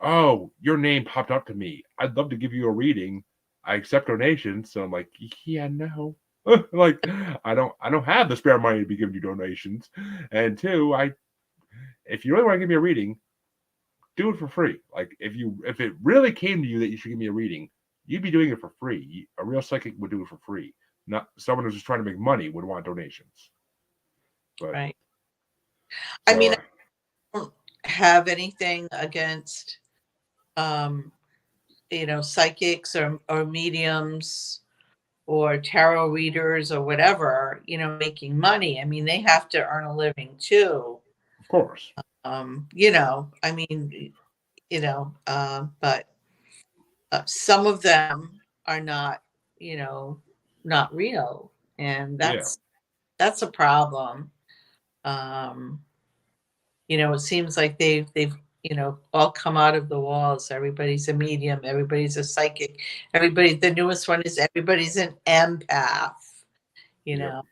"Oh, your name popped up to me. I'd love to give you a reading. I accept donations." So I'm like, "Yeah, no." Like, I don't have the spare money to be giving you donations. And two, if you really want to give me a reading, do it for free. Like, if it really came to you that you should give me a reading, you'd be doing it for free. A real psychic would do it for free. Not someone who's just trying to make money would want donations. But Right. so, I mean, I don't have anything against, psychics or mediums or tarot readers or whatever, making money. I mean, they have to earn a living too. of course, I mean, but some of them are not, not real. And yeah. that's a problem. Um, it seems like they've all come out of the walls. Everybody's a medium, everybody's a psychic, the newest one is everybody's an empath, you Yep.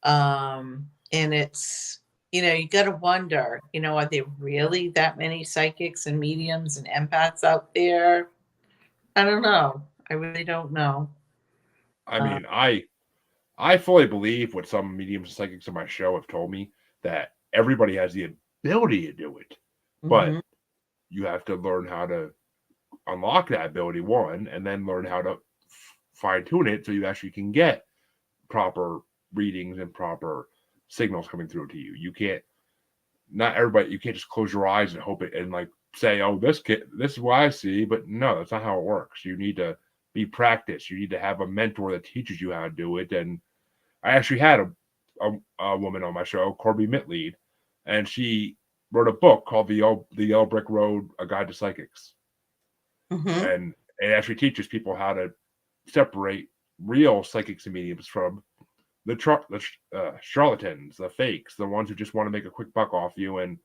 know. And it's, you got to wonder, are there really that many psychics and mediums and empaths out there? I don't know. I really don't know. I mean, I fully believe what some mediums and psychics on my show have told me, that everybody has the ability to do it, but Mhm. you have to learn how to unlock that ability, one, and then learn how to fine tune it so you actually can get proper readings and proper signals coming through to you. Not everybody, you can't just close your eyes and hope it and like say, oh, this is what I see. But no, that's not how it works. You need to be practiced. You need to have a mentor that teaches you how to do it. And I actually had a woman on my show, Corby Mitlead, and she wrote a book called The Yellow Brick Road: A Guide to Psychics. Mhm. And it actually teaches people how to separate real psychics and mediums from the charlatans, the fakes, the ones who just want to make a quick buck off you. And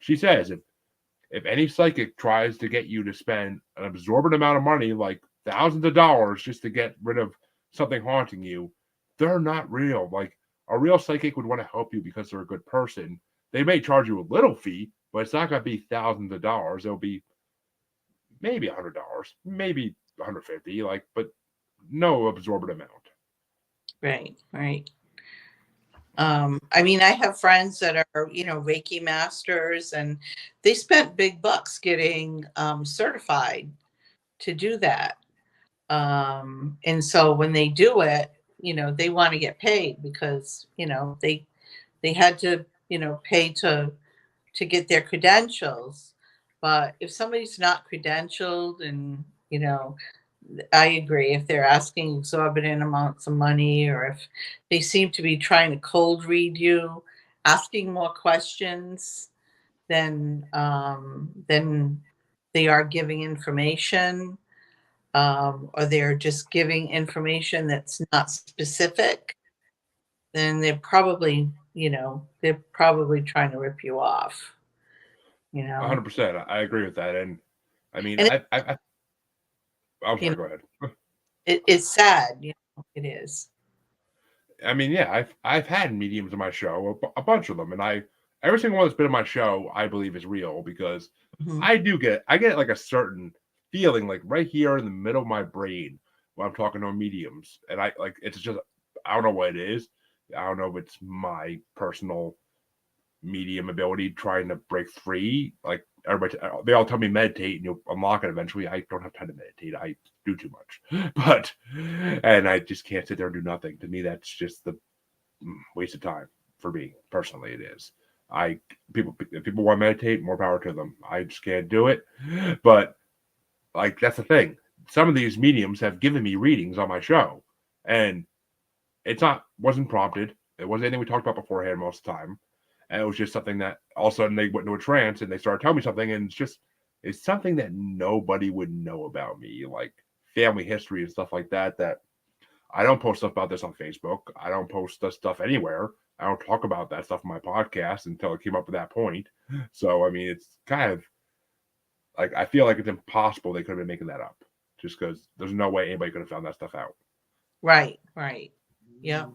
she says, if any psychic tries to get you to spend an absorbent amount of money, like thousands of dollars, just to get rid of something haunting you, they're not real. Like, a real psychic would want to help you because they're a good person. They may charge you a little fee, but it's not going to be thousands of dollars. It'll be maybe $100, maybe 150, like, but no absorbent amount. Right. I mean, I have friends that are, Reiki masters, and they spent big bucks getting certified to do that. And so when they do it, they want to get paid because, they had to, pay to get their credentials. But if somebody's not credentialed and, I agree. If they're asking exorbitant amounts of money, or if they seem to be trying to cold read you, asking more questions than they are giving information, or they're just giving information that's not specific, then they're probably trying to rip you off. 100%. I agree with that. And I mean, And I'm you sorry, know, go ahead. it's sad. It is. I mean, yeah, I've had mediums on my show, a bunch of them, and every single one that's been on my show, I believe is real, because Mhm. I get like a certain feeling, like right here in the middle of my brain when I'm talking to mediums, and it's just, I don't know what it is. I don't know if it's my personal medium ability trying to break free. Like, everybody, they all tell me meditate and you'll unlock it eventually. I don't have time to meditate. I do too much, and I just can't sit there and do nothing. To me, that's just the waste of time. For me personally, it is. If people want to meditate, more power to them. I just can't do it. But like, that's the thing. Some of these mediums have given me readings on my show, and wasn't prompted. It wasn't anything we talked about beforehand most of the time. And it was just something that all of a sudden they went into a trance and they started telling me something, and it's something that nobody would know about me, like family history and stuff like that. That I don't post stuff about this on Facebook. I don't post this stuff anywhere. I don't talk about that stuff on my podcast until it came up to that point. So I mean, it's kind of like, I feel like it's impossible they could have been making that up, just because there's no way anybody could have found that stuff out. Right. Yeah.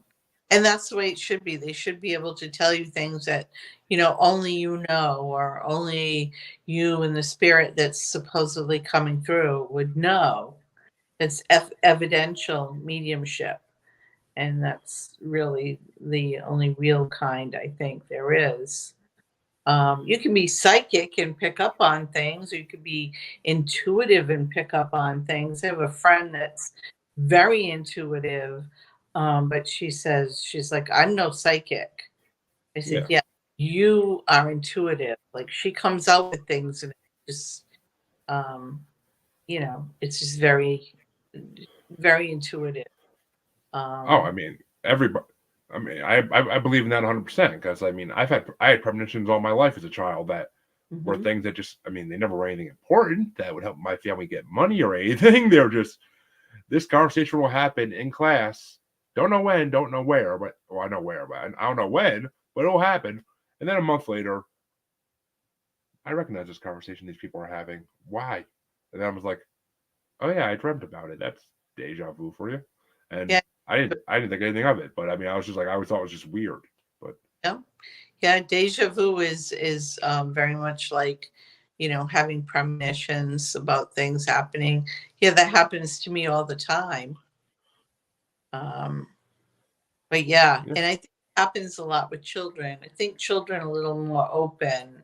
And that's the way it should be. They should be able to tell you things that, only or only you and the spirit that's supposedly coming through would know. It's evidential mediumship. And that's really the only real kind, I think, there is. You can be psychic and pick up on things, or you could be intuitive and pick up on things. I have a friend that's very intuitive, but she says, she's like, I'm no psychic. I said, Yeah. yeah, you are intuitive. Like, she comes out with things and it just, it's just very, very intuitive. Oh, I mean, everybody. I mean, I believe in that 100% because I mean, I had premonitions all my life as a child that were Mhm. things that just, I mean, they never were anything important that would help my family get money or anything. They were just, this conversation will happen in class. Don't know when, don't know where, but well, I know where, but I don't know when, but it'll happen. And then a month later, I recognize this conversation these people are having. Why? And then I was like, oh yeah, I dreamt about it. That's deja vu for you. And Yeah. I didn't think anything of it, but I mean, I was just like, I always thought it was just weird. But Yeah. Yeah. Deja vu is very much like, having premonitions about things happening. Yeah, that happens to me all the time. Um, but yeah, yeah, and I think it happens a lot with children. I think children are a little more open,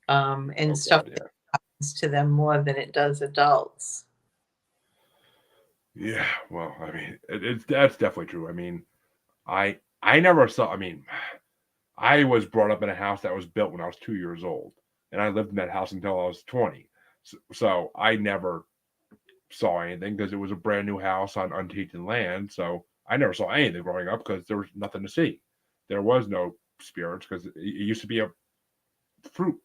and oh stuff god, that yeah, happens to them more than it does adults. yeah. Well, I mean, it's that's definitely true. I mean, I never saw. I mean, I was brought up in a house that was built when I was 2 years old, and I lived in that house until I was 20. So I never saw anything because it was a brand new house on untainted land. So I never saw anything growing up because there was nothing to see. There was no spirits because it used to be a fruit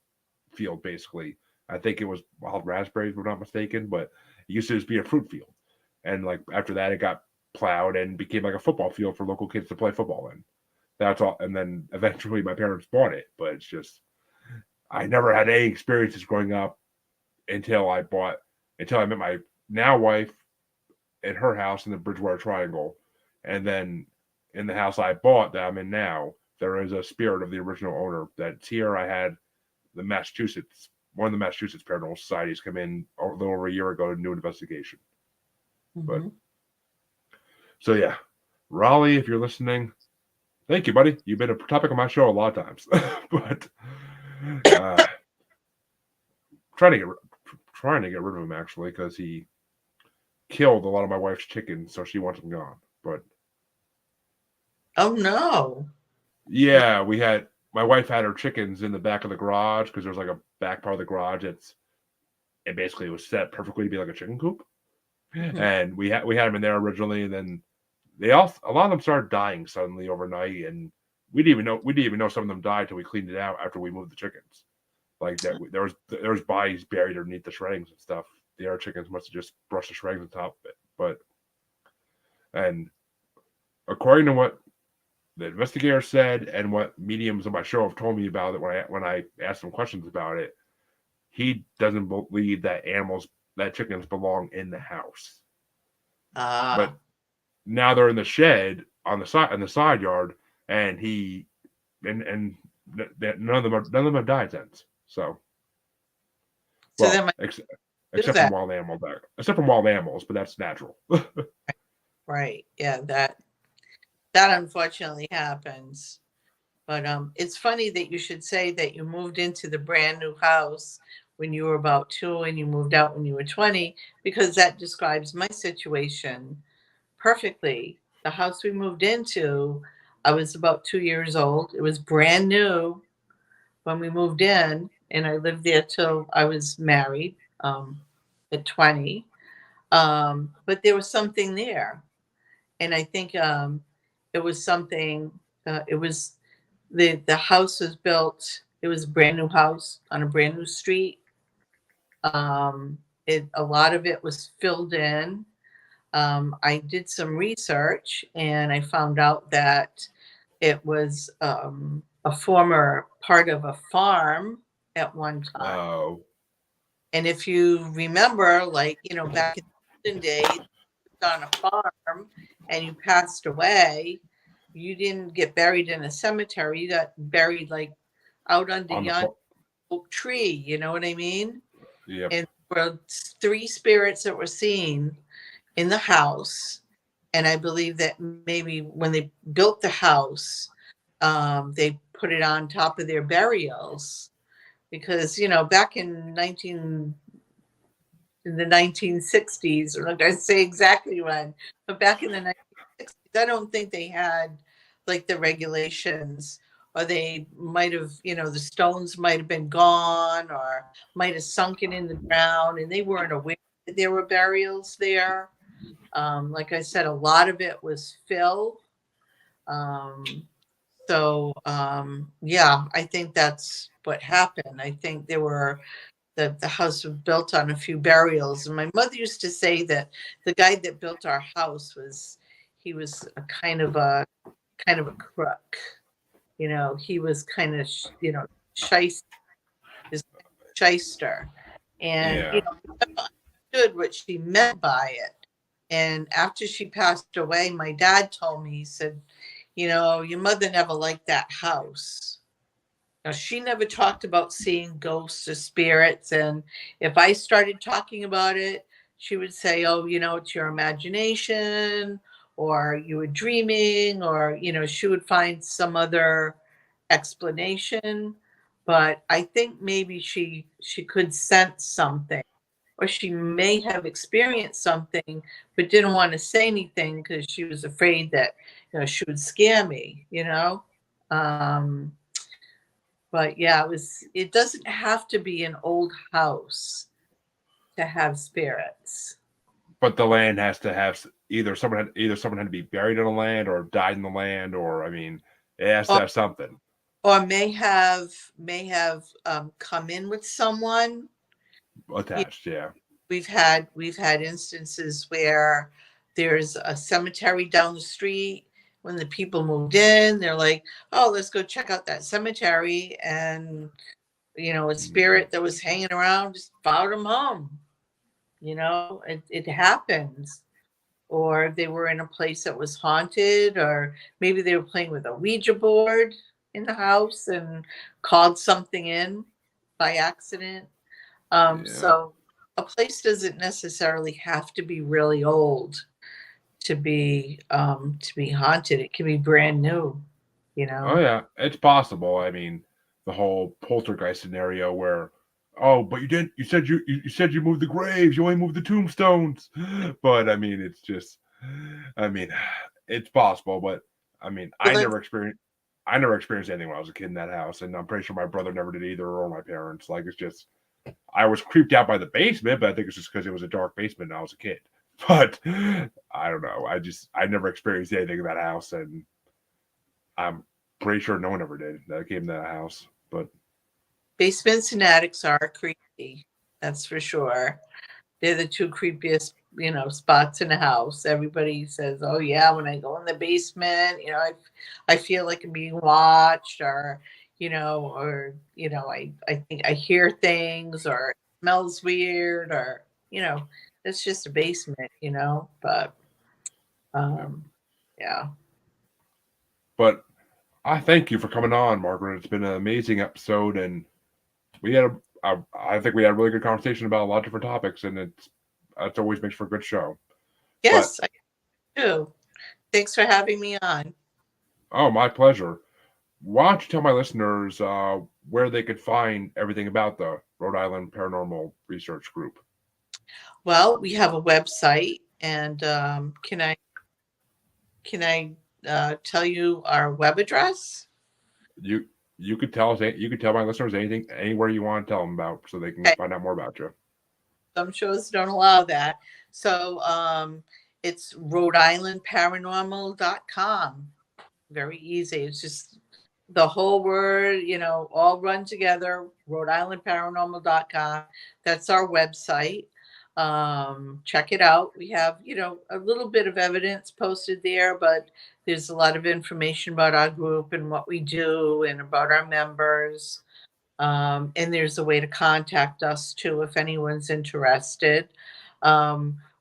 field basically. I think it was wild raspberries, if I'm not mistaken, but it used to just be a fruit field. And like after that, it got plowed and became like a football field for local kids to play football in. That's all. And then eventually my parents bought it, but it's just I never had any experiences growing up until I met my now wife at her house in the Bridgewater Triangle, and then in the house I bought that I'm in now, there is a spirit of the original owner that's here. I had one of the Massachusetts Paranormal Societies come in a little over a year ago to do an investigation. But Mhm. so yeah, Raleigh, if you're listening, thank you, buddy. You've been a topic of my show a lot of times, but uh, trying to get rid of him actually because he killed a lot of my wife's chickens, so she wants them gone. But Oh no. yeah, my wife had her chickens in the back of the garage because there's like a back part of the garage it basically was set perfectly to be like a chicken coop, Mhm. and we had them in there originally, and then a lot of them started dying suddenly overnight, and we didn't even know some of them died till we cleaned it out after we moved the chickens. Like that, there was bodies buried underneath the shreddings and stuff. The other chickens must have just brushed the shreddings on top of it, and according to what the investigator said and what mediums on my show have told me about it when I asked them questions about it, he doesn't believe that chickens belong in the house. But Ah. now they're in the shed on the side yard, and he and none of them have died since. So So well, then I do except from that. wild animals, but that's natural. Right. Yeah, that unfortunately happens. But it's funny that you should say that you moved into the brand new house when you were about 2 and you moved out when you were 20, because that describes my situation perfectly. The house we moved into, I was about 2 years old. It was brand new when we moved in, and I lived there till I was married, at 20. But there was something there, and I think, it was something, it was the house was built, it was a brand new house on a brand new street. A lot of it was filled in. I did some research and I found out that it was, a former part of a farm at one time. Oh, And if you remember, like, back in the olden days, on a farm and you passed away, you didn't get buried in a cemetery. You got buried like out under on the yon phone. oak tree. You know what I mean? Yep. And there were 3 spirits that were seen in the house. And I believe that maybe when they built the house, they put it on top of their burials because, back in the 1960s, or like I say exactly when, but back in the 1960s, I don't think they had like the regulations, or they might have, the stones might have been gone or might have sunken in the ground, and they weren't aware that there were burials there. Like I said, a lot of it was fill. Um, yeah, I think that's what happened. I think there were the house was built on a few burials. And my mother used to say that the guy that built our house he was a kind of a crook. He was kind of, shyster. And, Yeah. I understood what she meant by it. And after she passed away, my dad told me, he said, your mother never liked that house. Now, she never talked about seeing ghosts or spirits. And if I started talking about it, she would say, oh, it's your imagination, or you were dreaming, or, she would find some other explanation. But I think maybe she could sense something, or she may have experienced something, but didn't want to say anything because she was afraid that, she would scare me. But yeah, it doesn't have to be an old house to have spirits. But the land has to have either someone had to be buried in the land or died in the land, or I mean, it has to have something. Or may have come in with someone Attached. Yeah. We've had instances where there's a cemetery down the street. When the people moved in, they're like, oh, let's go check out that cemetery. And, a spirit that was hanging around just followed them home. It happens. Or they were in a place that was haunted, or maybe they were playing with a Ouija board in the house and called something in by accident. So a place doesn't necessarily have to be really old to be haunted. It can be brand new, Oh yeah, it's possible. I mean, the whole poltergeist scenario where, oh, but you didn't. You said you moved the graves. You only moved the tombstones. But I mean, it's just, I mean, it's possible. But I mean, I never experienced anything when I was a kid in that house, and I'm pretty sure my brother never did either, or my parents. Like, it's just, I was creeped out by the basement, but I think it's just because it was a dark basement and I was a kid. But I don't know. I never experienced anything in that house, and I'm pretty sure no one ever did that came to that house. But basements and attics are creepy. That's for sure. They're the two creepiest, spots in a house. Everybody says, "Oh yeah, when I go in the basement, I feel like I'm being watched," or I think I hear things, or it smells weird, or it's just a basement, But yeah. But I thank you for coming on, Margaret. It's been an amazing episode, and I think we had a really good conversation about a lot of different topics, and it always makes for a good show. Yes, I do. Thanks for having me on. Oh, my pleasure. Why don't you tell my listeners where they could find everything about the Rhode Island Paranormal Research Group? Well, we have a website, and can I tell you our web address? You could tell my listeners anything, anywhere you want to tell them about, so they can find out more about you. Some shows don't allow that. So it's rhodeislandparanormal.com. Very easy. It's just the whole word, all run together, rhodeislandparanormal.com. That's our website. Check it out. We have, a little bit of evidence posted there, but there's a lot of information about our group and what we do and about our members. And there's a way to contact us too if anyone's interested.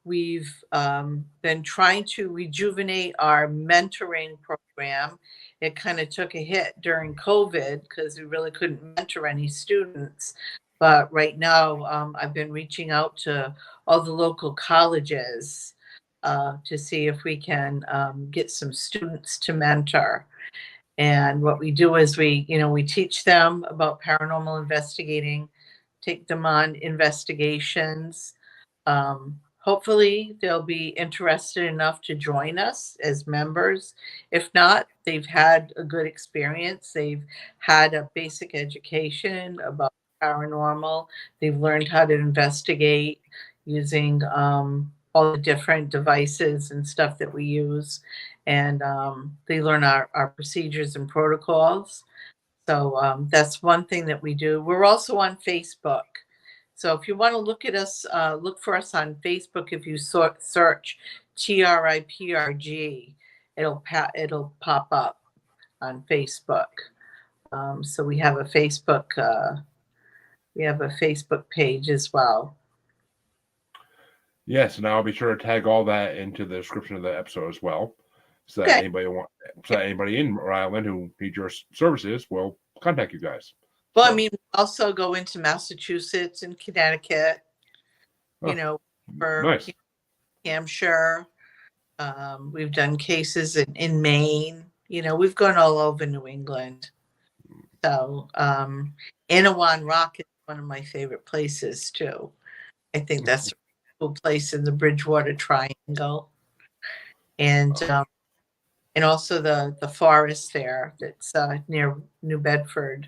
We've been trying to rejuvenate our mentoring program. It kind of took a hit during COVID because we really couldn't mentor any students. But right now, I've been reaching out to all the local colleges to see if we can get some students to mentor. And what we do is we teach them about paranormal investigating, take them on investigations. Hopefully they'll be interested enough to join us as members. If not, they've had a good experience. They've had a basic education about paranormal. They've learned how to investigate using all the different devices and stuff that we use. And they learn our procedures and protocols. So that's one thing that we do. We're also on Facebook. So if you want to look at us, look for us on Facebook. If you search TRIPRG, it'll pop up on Facebook. So we have a Facebook page as well. Yes, and I'll be sure to tag all that into the description of the episode as well, so that anybody in Rhode Island who needs your services will contact you guys. Well, So, I mean, we also go into Massachusetts and Connecticut, oh, for nice. Hampshire. We've done cases in Maine. We've gone all over New England. So Anawan Rock is one of my favorite places too. I think that's a cool place in the Bridgewater Triangle. And also the forest there that's near New Bedford.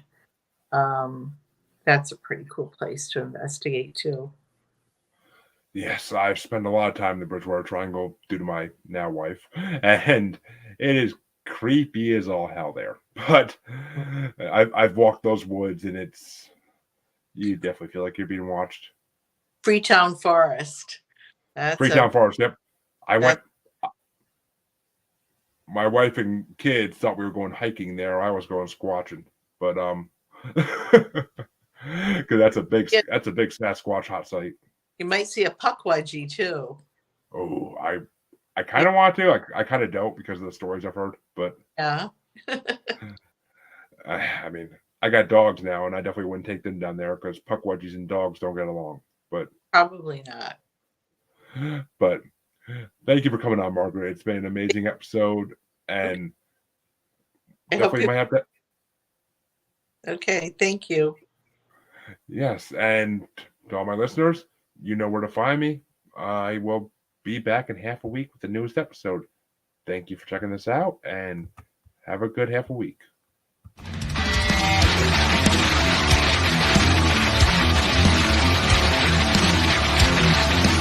That's a pretty cool place to investigate too. Yes, I've spent a lot of time in the Bridgewater Triangle due to my now wife, and it is creepy as all hell there. But I've walked those woods, and you definitely feel like you're being watched. Freetown Forest. Freetown Forest. Yep, I went. My wife and kids thought we were going hiking there. I was going squatching, but because that's a big Sasquatch hot site. You might see a puckwudgie too. Oh, I kind of want to. I kind of don't because of the stories I've heard. But yeah, I mean, I got dogs now, and I definitely wouldn't take them down there because puckwudgies and dogs don't get along. But probably not. But thank you for coming on, Margaret. It's been an amazing episode, and definitely might have to. Okay, thank you. Yes, and to all my listeners, you know where to find me. I will be back in half a week with the newest episode. Thank you for checking this out, and have a good half a week.